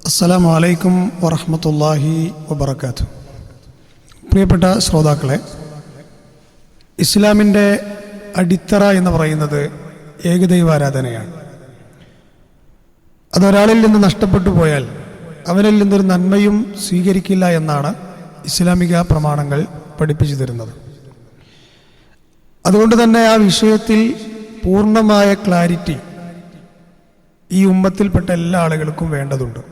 അസ്സലാമു അലൈക്കും വറഹ്മത്തുള്ളാഹി വബറകാതുഹു. പ്രിയപ്പെട്ട ശ്രോതാക്കളെ, ഇസ്ലാമിൻ്റെ അടിത്തറ എന്ന് പറയുന്നത് ഏകദൈവാരാധനയാണ്. അതൊരാളിൽ നിന്ന് നഷ്ടപ്പെട്ടു പോയാൽ അവനിൽ നിന്നൊരു നന്മയും സ്വീകരിക്കില്ല എന്നാണ് ഇസ്ലാമിക പ്രമാണങ്ങൾ പഠിപ്പിച്ചു തരുന്നത്. അതുകൊണ്ട് തന്നെ ആ വിഷയത്തിൽ പൂർണ്ണമായ ക്ലാരിറ്റി ഈ ഉമ്മത്തിൽപ്പെട്ട എല്ലാ ആളുകൾക്കും വേണ്ടതുണ്ട്.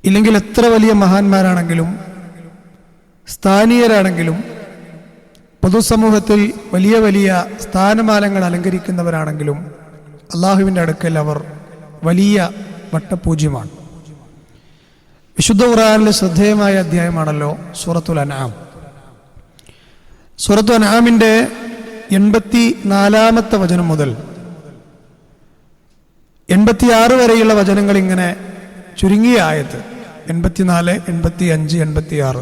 ഇല്ലെങ്കിൽ എത്ര വലിയ മഹാന്മാരാണെങ്കിലും സ്ഥാനീയരാണെങ്കിലും പൊതുസമൂഹത്തിൽ വലിയ വലിയ സ്ഥാനമാനങ്ങൾ അലങ്കരിക്കുന്നവരാണെങ്കിലും അള്ളാഹുവിൻ്റെ അടുക്കൽ അവർ വലിയ വട്ടപൂജ്യമാണ്. വിശുദ്ധ ഖുർആനിലെ ശ്രദ്ധേയമായ അധ്യായമാണല്ലോ സൂറത്തുൽ അൻആം. സൂറത്തു അൻആമിൻ്റെ 84-ാമത്തെ വചനം മുതൽ 86 വരെയുള്ള വചനങ്ങൾ ഇങ്ങനെ ചുരുങ്ങിയ ആയത്ത് 84, 85, 86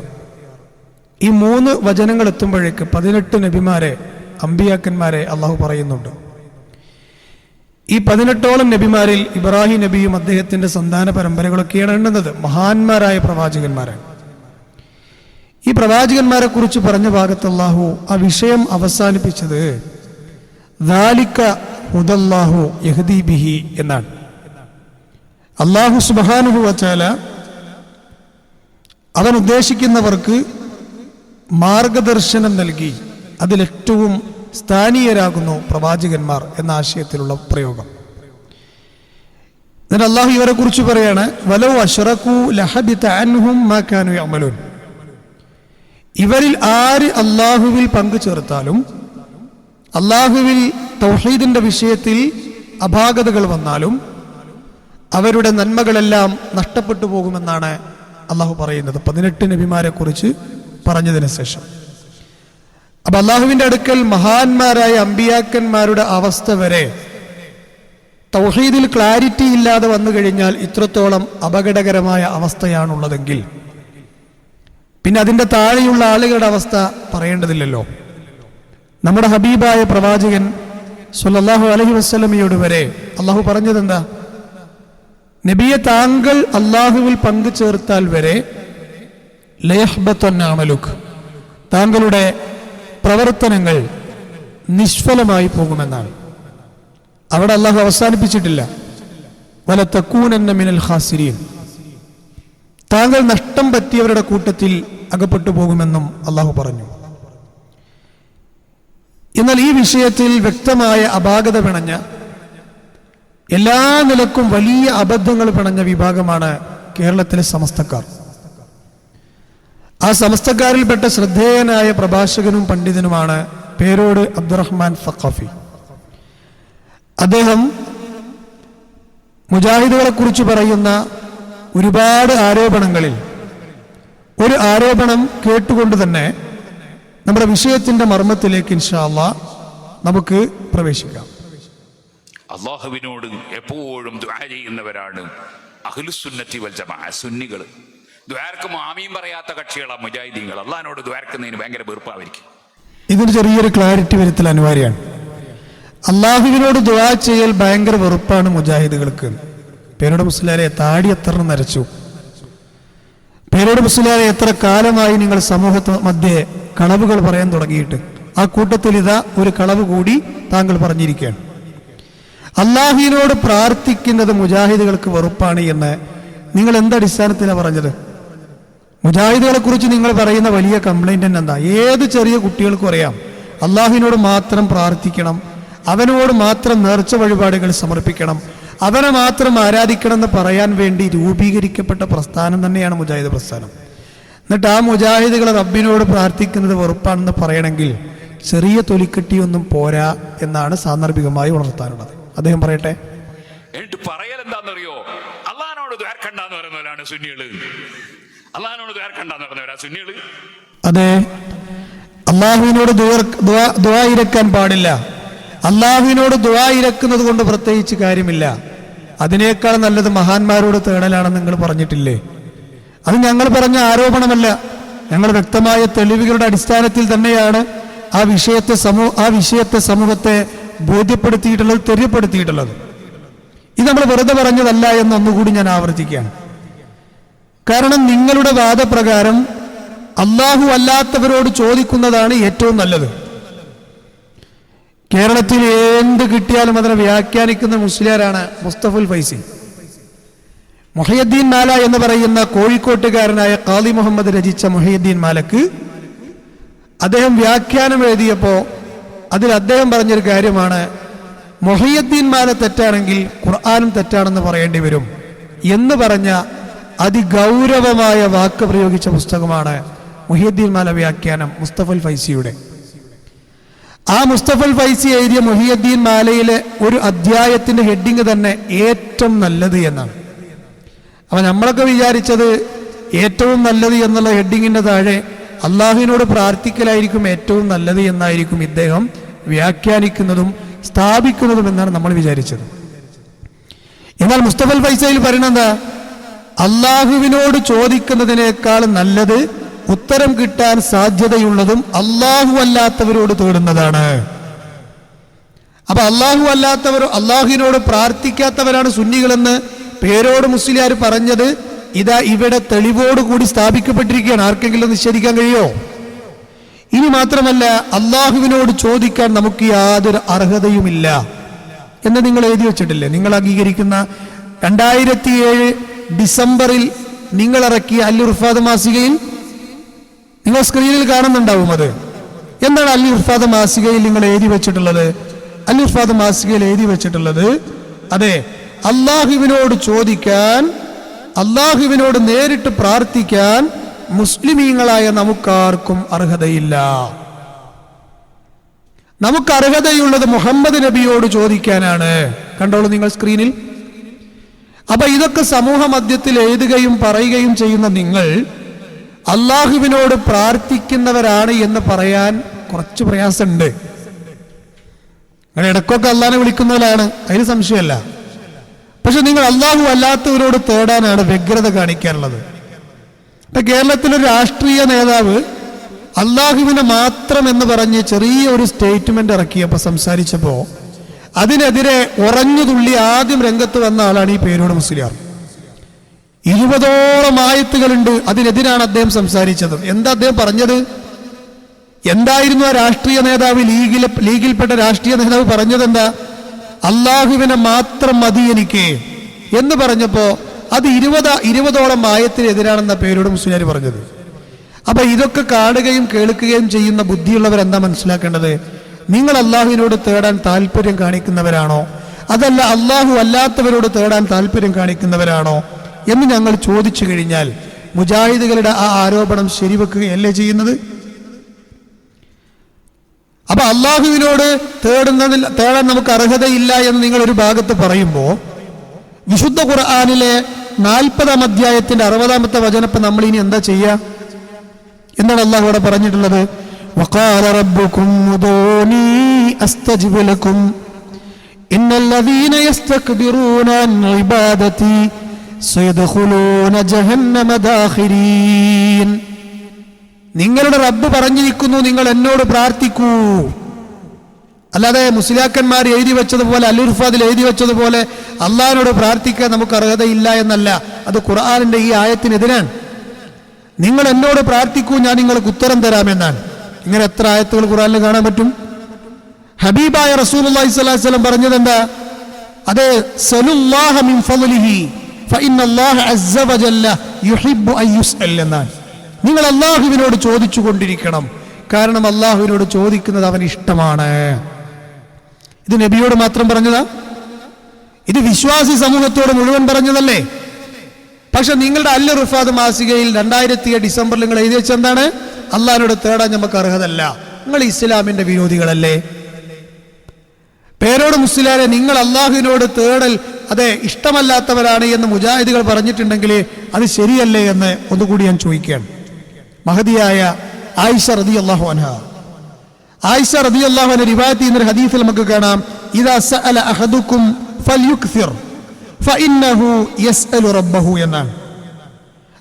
ഈ 3 വചനങ്ങൾ എത്തുമ്പോഴേക്ക് 18 നബിമാരെ, അമ്പിയാക്കന്മാരെ അള്ളാഹു പറയുന്നുണ്ട്. ഈ 18ഓളം നബിമാരിൽ ഇബ്രാഹിം നബിയും അദ്ദേഹത്തിന്റെ സന്താന പരമ്പരകളൊക്കെയാണ് എണ്ണുന്നത്. മഹാന്മാരായ പ്രവാചകന്മാരാണ്. ഈ പ്രവാചകന്മാരെ കുറിച്ച് പറഞ്ഞ ഭാഗത്ത് അള്ളാഹു ആ വിഷയം അവസാനിപ്പിച്ചത് ദാലിക ഹുദല്ലാഹു യഹ്ദി ബിഹി എന്നാണ്. അല്ലാഹു സുബ്ഹാനഹു വ തആല അവൻ ഉദ്ദേശിക്കുന്നവർക്ക് മാർഗദർശനം നൽകി അതിലേറ്റവും സ്ഥാനീയരാകുന്നു പ്രവാചകന്മാർ എന്ന ആശയത്തിലുള്ള പ്രയോഗം. എന്നിട്ട് അള്ളാഹു ഇവരെ കുറിച്ച് പറയാണ്, വലൗ അശ്റകൂ ലഹബിത അൻഹും മാ കാനൂ യഅമലൂൻ. ഇവരിൽ ആര് അള്ളാഹുവിൽ പങ്കു ചേർത്താലും, അള്ളാഹുവിൽ തൗഹീദിന്റെ വിഷയത്തിൽ അപാകതകൾ വന്നാലും അവരുടെ നന്മകളെല്ലാം നഷ്ടപ്പെട്ടു പോകുമെന്നാണ് അള്ളാഹു പറയുന്നത് 18 നബിമാരെ കുറിച്ച് പറഞ്ഞതിന് ശേഷം. അപ്പൊ അള്ളാഹുവിന്റെ അടുക്കൽ മഹാന്മാരായ അമ്പിയാക്കന്മാരുടെ അവസ്ഥ വരെ തൗഹീദിൽ ക്ലാരിറ്റി ഇല്ലാതെ വന്നു കഴിഞ്ഞാൽ ഇത്രത്തോളം അപകടകരമായ അവസ്ഥയാണുള്ളതെങ്കിൽ പിന്നെ അതിൻ്റെ താഴെയുള്ള ആളുകളുടെ അവസ്ഥ പറയേണ്ടതില്ലല്ലോ. നമ്മുടെ ഹബീബായ പ്രവാചകൻ സ്വല്ലല്ലാഹു അലൈഹി വസല്ലമയോട് വരെ അള്ളാഹു പറഞ്ഞതെന്താ? നബിയെ, താങ്കൾ അള്ളാഹുവിൽ പങ്കു ചേർത്താൽ വരെ ലയഹ്ബത്തുൻ അമലുക്, താങ്കളുടെ പ്രവർത്തനങ്ങൾ നിഷ്ഫലമായി പോകുമെന്നാണ്. അവിടെ അള്ളാഹു അവസാനിപ്പിച്ചിട്ടില്ല, വലതകൂനന്ന മിനൽ ഖാസിരീൻ, താങ്കൾ നഷ്ടം പറ്റിയവരുടെ കൂട്ടത്തിൽ അകപ്പെട്ടു പോകുമെന്നും അള്ളാഹു പറഞ്ഞു. എന്നാൽ ഈ വിഷയത്തിൽ വ്യക്തമായ അപാകത പിണഞ്ഞ, എല്ലാ നിലക്കും വലിയ അബദ്ധങ്ങൾ പിണഞ്ഞ വിഭാഗമാണ് കേരളത്തിലെ സമസ്തക്കാർ. ആ സമസ്തക്കാരിൽപ്പെട്ട ശ്രദ്ധേയനായ പ്രഭാഷകനും പണ്ഡിതനുമാണ് പേരോട് അബ്ദുറഹ്മാൻ സഖാഫി. അദ്ദേഹം മുജാഹിദുകളെ കുറിച്ച് പറയുന്ന ഒരുപാട് ആരോപണങ്ങളിൽ ഒരു ആരോപണം കേട്ടുകൊണ്ട് തന്നെ നമ്മുടെ വിഷയത്തിന്റെ മർമ്മത്തിലേക്ക് ഇൻഷാ അല്ലാഹ് നമുക്ക് പ്രവേശിക്കാം. അള്ളാഹുവിനോട് എപ്പോഴും ദുആ ചെയ്യുന്നവരാണ് അഹ്ലുസുന്നത്തി വൽ ജമാഅ, സുന്നികൾ. ദുആർക്ക് ആമീൻ പറയാത്ത കക്ഷികളാണ് മുജാഹിദീങ്ങൾ. അള്ളാഹിനോട് ദുആർക്കുന്നതിന് ഭയങ്കര വെറുപ്പായിരിക്കും. ഇതിന് ചെറിയൊരു ക്ലാരിറ്റി വരുത്തൽ അനിവാര്യമാണ്. അള്ളാഹുവിനോട് ദുആ ചെയ്യൽ ഭയങ്കര വെറുപ്പാണ് മുജാഹിദുകൾക്ക്. പേരോട് മുസ്ലിയാരെ താടി എത്ര നരച്ചു? പേരോട് മുസ്ലിയാരെ എത്ര കാലമായി നിങ്ങൾ സമൂഹത്തിന് മധ്യേ കളവുകൾ പറയാൻ തുടങ്ങിയിട്ട്? ആ കൂട്ടത്തിൽ ഇതാ ഒരു കളവ് കൂടി താങ്കൾ പറഞ്ഞിരിക്കുകയാണ്. അള്ളാഹുവിനോട് പ്രാർത്ഥിക്കുന്നത് മുജാഹിദുകൾക്ക് വെറുപ്പാണ് എന്ന് നിങ്ങൾ എന്തടിസ്ഥാനത്തിലാണ് പറഞ്ഞത്? മുജാഹിദുകളെ കുറിച്ച് നിങ്ങൾ പറയുന്ന വലിയ കംപ്ലൈന്റ് തന്നെ എന്താ? ഏത് ചെറിയ കുട്ടികൾക്കും അറിയാം അള്ളാഹുവിനോട് മാത്രം പ്രാർത്ഥിക്കണം, അവനോട് മാത്രം നേർച്ച വഴിപാടുകൾ സമർപ്പിക്കണം, അവനെ മാത്രം ആരാധിക്കണം എന്ന് പറയാൻ വേണ്ടി രൂപീകരിക്കപ്പെട്ട പ്രസ്ഥാനം തന്നെയാണ് മുജാഹിദ് പ്രസ്ഥാനം. എന്നിട്ട് ആ മുജാഹിദുകൾ റബ്ബിനോട് പ്രാർത്ഥിക്കുന്നത് വെറുപ്പാണെന്ന് പറയണമെങ്കിൽ ചെറിയ തൊലിക്കെട്ടിയൊന്നും പോരാ എന്നാണ് സാന്ദർഭികമായി ഉണർത്താനുള്ളത്. അദ്ദേഹം പറയട്ടെ. എന്നിട്ട് പറയൽ എന്താണെന്നറിയോ? അള്ളാഹിനോട് ദ്വാരക്കണ്ടെന്ന് പറയുന്നവരാണ് സുന്നികള്. അള്ളാഹിനോട് ദ്വാരക്കണ്ടെന്ന് പറയുന്നവരാ സുന്നികള്. അതെ, അള്ളാഹുവിനോട് ദുആ ഇരക്കാൻ പാടില്ല. അള്ളാഹുവിനോട് ദുആ ഇരക്കുന്നത് കൊണ്ട് പ്രത്യേകിച്ച് കാര്യമില്ല. അതിനേക്കാൾ നല്ലത് മഹാന്മാരോട് തേടലാണെന്ന് നിങ്ങൾ പറഞ്ഞിട്ടില്ലേ? അത് ഞങ്ങൾ പറഞ്ഞ ആരോപണമല്ല. ഞങ്ങൾ വ്യക്തമായ തെളിവുകളുടെ അടിസ്ഥാനത്തിൽ തന്നെയാണ് ആ വിഷയത്തെ സമൂഹത്തെ ബോധ്യപ്പെടുത്തിയിട്ടുള്ളത്, തെര്യപ്പെടുത്തിയിട്ടുള്ളത്. ഇത് നമ്മൾ വെറുതെ പറഞ്ഞതല്ല എന്നൊന്നുകൂടി ഞാൻ ആവർത്തിക്കുകയാണ്. കാരണം നിങ്ങളുടെ വാദപ്രകാരം അള്ളാഹു അല്ലാത്തവരോട് ചോദിക്കുന്നതാണ് ഏറ്റവും നല്ലത്. കേരളത്തിൽ എന്ത് കിട്ടിയാലും അതിനെ വ്യാഖ്യാനിക്കുന്ന മുസ്ലിയാരാണ് മുസ്തഫുൽ ഫൈസി. മുഹയ്യദ്ദീൻ മാല എന്ന് പറയുന്ന കോഴിക്കോട്ടുകാരനായ ഖാദി മുഹമ്മദ് രചിച്ച മുഹയ്യദ്ദീൻ മാലക്ക് അദ്ദേഹം വ്യാഖ്യാനം എഴുതിയപ്പോൾ അതിൽ അദ്ദേഹം പറഞ്ഞൊരു കാര്യമാണ്, മുഹയ്യദ്ദീൻ മാല തെറ്റാണെങ്കിൽ ഖുർആനും തെറ്റാണെന്ന് പറയേണ്ടി വരും എന്ന് പറഞ്ഞ അതിഗൗരവമായ വാക്ക് പ്രയോഗിച്ച പുസ്തകമാണ് മുഹയ്യദ്ദീൻ മാല വ്യാഖ്യാനം മുസ്തഫൽ ഫൈസിയുടെ. ആ മുസ്തഫൽ ഫൈസി എഴുതിയ മുഹയ്യദ്ദീൻ മാലയിലെ ഒരു അധ്യായത്തിന്റെ ഹെഡിങ് തന്നെ ഏറ്റവും നല്ലത് എന്നാണ്. അപ്പൊ നമ്മളൊക്കെ വിചാരിച്ചത് ഏറ്റവും നല്ലത് എന്നുള്ള ഹെഡിങ്ങിന്റെ താഴെ അള്ളാഹുവിനോട് പ്രാർത്ഥിക്കലായിരിക്കും ഏറ്റവും നല്ലത് എന്നായിരിക്കും ഇദ്ദേഹം വ്യാഖ്യാനിക്കുന്നതും സ്ഥാപിക്കുന്നതും എന്നാണ് നമ്മൾ വിചാരിച്ചത്. എന്നാൽ മുസ്തഫൽ ഫൈസയിൽ പറയുന്നത് അള്ളാഹുവിനോട് ചോദിക്കുന്നതിനേക്കാൾ നല്ലത് ഉത്തരം കിട്ടാൻ സാധ്യതയുള്ളതും അള്ളാഹു അല്ലാത്തവരോട് തേടുന്നതാണ്. അപ്പൊ അള്ളാഹു അല്ലാത്തവർ, അള്ളാഹുവിനോട് പ്രാർത്ഥിക്കാത്തവരാണ് സുന്നികളെന്ന് പേരോട് മുസ്ലിയാർ പറഞ്ഞത് ഇതാ ഇവിടെ തെളിവോടുകൂടി സ്ഥാപിക്കപ്പെട്ടിരിക്കുകയാണ്. ആർക്കെങ്കിലും നിഷേധിക്കാൻ കഴിയോ? ഇനി മാത്രമല്ല, അള്ളാഹുവിനോട് ചോദിക്കാൻ നമുക്ക് യാതൊരു അർഹതയുമില്ല എന്ന് നിങ്ങൾ എഴുതി വെച്ചിട്ടില്ലേ? നിങ്ങൾ അംഗീകരിക്കുന്ന 2007 ഡിസംബറിൽ നിങ്ങൾ ഇറക്കിയ അൽ-ഇർഫാദ് മാസികയിൽ നിങ്ങൾ സ്ക്രീനിൽ കാണുന്നുണ്ടാവും. അത് എന്താണ് അൽ-ഇർഫാദ് മാസികയിൽ നിങ്ങൾ എഴുതി വെച്ചിട്ടുള്ളത്? അൽ-ഇർഫാദ് മാസികയിൽ എഴുതി വെച്ചിട്ടുള്ളത്, അതെ, അള്ളാഹുവിനോട് ചോദിക്കാൻ, അള്ളാഹുവിനോട് നേരിട്ട് പ്രാർത്ഥിക്കാൻ മുസ്ലിമീങ്ങളായ നമുക്കാർക്കും അർഹതയില്ല. നമുക്ക് അർഹതയുള്ളത് മുഹമ്മദ് നബിയോട് ചോദിക്കാനാണ്. കണ്ടോളൂ നിങ്ങൾ സ്ക്രീനിൽ. അപ്പൊ ഇതൊക്കെ സമൂഹ മധ്യത്തിൽ എഴുതുകയും പറയുകയും ചെയ്യുന്ന നിങ്ങൾ അള്ളാഹുവിനോട് പ്രാർത്ഥിക്കുന്നവരാണ് എന്ന് പറയാൻ കുറച്ച് പ്രയാസമുണ്ട്. അങ്ങനെ ഇടക്കൊക്കെ അള്ളാഹിനെ വിളിക്കുന്നവരാണ്, അതിന് സംശയമല്ല. പക്ഷെ നിങ്ങൾ അള്ളാഹു അല്ലാത്തവരോട് തേടാനാണ് വ്യഗ്രത കാണിക്കാനുള്ളത്. ഇപ്പൊ കേരളത്തിലൊരു രാഷ്ട്രീയ നേതാവ് അള്ളാഹുവിനെ മാത്രം എന്ന് പറഞ്ഞ് ചെറിയ ഒരു സ്റ്റേറ്റ്മെന്റ് ഇറക്കിയപ്പോൾ സംസാരിച്ചപ്പോൾ അതിനെതിരെ ഉറഞ്ഞുതുള്ളി ആദ്യം രംഗത്ത് വന്ന ആളാണ് ഈ പേരോട് മുസ്ലിയാർ. 20ഓളം ആയത്തുകളുണ്ട്, അതിനെതിരാണ് അദ്ദേഹം സംസാരിച്ചത്. എന്താ അദ്ദേഹം പറഞ്ഞത്? എന്തായിരുന്നു ആ രാഷ്ട്രീയ നേതാവ്, ലീഗിൽപ്പെട്ട രാഷ്ട്രീയ നേതാവ് പറഞ്ഞത്? എന്താ? അള്ളാഹുവിനെ മാത്രം മതി എനിക്ക് എന്ന് പറഞ്ഞപ്പോ അത് 20ഓളം ആയത്തിനെതിരാണെന്ന പേരോട് മുസ്ലിയാർ പറഞ്ഞത്. അപ്പൊ ഇതൊക്കെ കാണുകയും കേൾക്കുകയും ചെയ്യുന്ന ബുദ്ധിയുള്ളവരെന്താ മനസ്സിലാക്കേണ്ടത്? നിങ്ങൾ അള്ളാഹുവിനോട് തേടാൻ താല്പര്യം കാണിക്കുന്നവരാണോ, അതല്ല അള്ളാഹു അല്ലാത്തവരോട് തേടാൻ താല്പര്യം കാണിക്കുന്നവരാണോ എന്ന് ഞങ്ങൾ ചോദിച്ചു കഴിഞ്ഞാൽ മുജാഹിദുകളുടെ ആ ആരോപണം ശരിവെക്കുകയല്ലേ ചെയ്യുന്നത്? അപ്പൊ അള്ളാഹുവിനോട് തേടാൻ നമുക്ക് അർഹതയില്ല എന്ന് നിങ്ങൾ ഒരു ഭാഗത്ത് പറയുമ്പോൾ വിശുദ്ധ ഖുർആനിലെ 40-ാം അധ്യായത്തിന്റെ 60-ാമത്തെ വചനപ്പ് നമ്മൾ ഇനി എന്താ ചെയ്യുക? എന്താണ് അള്ളാഹു അവിടെ പറഞ്ഞിട്ടുള്ളത്? വഖാല റബ്ബുകും ഉദൂനി അസ്തജിബ് ലക്കും ഇന്നല്ലദീന യസ്തക്ബിറൂന അൻ ഇബാദതി സയദ്ഖുലൂന ജഹന്നമ ദാഖിരീൻ. നിങ്ങളുടെ റബ്ബ് പറഞ്ഞിരിക്കുന്നു, നിങ്ങൾ എന്നോട് പ്രാർത്ഥിക്കൂ. അല്ലാതെ മുസ്ലിയാക്കന്മാർ എഴുതി വെച്ചതുപോലെ, അൽ-ഇർഫാദിൽ എഴുതി വെച്ചതുപോലെ അള്ളാഹിനോട് പ്രാർത്ഥിക്കാൻ നമുക്ക് അർഹതയില്ല എന്നല്ല. അത് ഖുർആനിന്റെ ഈ ആയത്തിനെതിരാണ്. നിങ്ങൾ എന്നോട് പ്രാർത്ഥിക്കൂ, ഞാൻ നിങ്ങൾക്ക് ഉത്തരം തരാമെന്നാണ്. ഇങ്ങനെ എത്ര ആയത്തുകൾ ഖുർആനിൽ കാണാൻ പറ്റും? ഹബീബായ റസൂലുള്ളാഹി സ്വല്ലല്ലാഹു അലൈഹി വസല്ലം പറഞ്ഞത് എന്താ? അതെ, സലുല്ലാഹ മിൻ ഫളിഹി ഫഇന്നല്ലാഹ അസ്സ വജല്ല യുഹിബ്ബു അൻ യുസ്അൽ എന്നാണ്. നിങ്ങൾ അള്ളാഹുവിനോട് ചോദിച്ചു കൊണ്ടിരിക്കണം, കാരണം അള്ളാഹുവിനോട് ചോദിക്കുന്നത് അവന് ഇഷ്ടമാണ്. ഇത് നബിയോട് മാത്രം പറഞ്ഞതാ? ഇത് വിശ്വാസി സമൂഹത്തോട് മുഴുവൻ പറഞ്ഞതല്ലേ? പക്ഷെ നിങ്ങളുടെ അൽ-ഇർഫാദ് മാസികയിൽ 2007 ഡിസംബറിൽ നിങ്ങൾ എഴുതി വെച്ചെന്താണ്? അള്ളാഹിനോട് തേടാൻ നമുക്ക് അർഹതല്ല, നിങ്ങൾ ഇസ്ലാമിന്റെ വിരോധികളല്ലേ? പേരോട് മുസ്ലിയാരെ, നിങ്ങൾ അള്ളാഹുവിനോട് തേടൽ അതെ ഇഷ്ടമല്ലാത്തവരാണ് എന്ന് മുജാഹിദുകൾ പറഞ്ഞിട്ടുണ്ടെങ്കിൽ അത് ശരിയല്ലേ എന്ന് ഒന്നുകൂടി ഞാൻ ചോദിക്കുകയാണ്. മഹദിയായ ആയിഷ റളിയല്ലാഹു അൻഹ, ആയിഷ റളിയല്ലാഹു അൻഹ റിവായത്ത് ചെയ്യുന്ന ഹദീസിൽ നമുക്ക് കാണാം, ഇദാ സഅല അഹദുക്കും ഫൽയുക്സിർ ഫഇന്നഹു യസ്അലു റബ്ബഹു എന്നാണ്.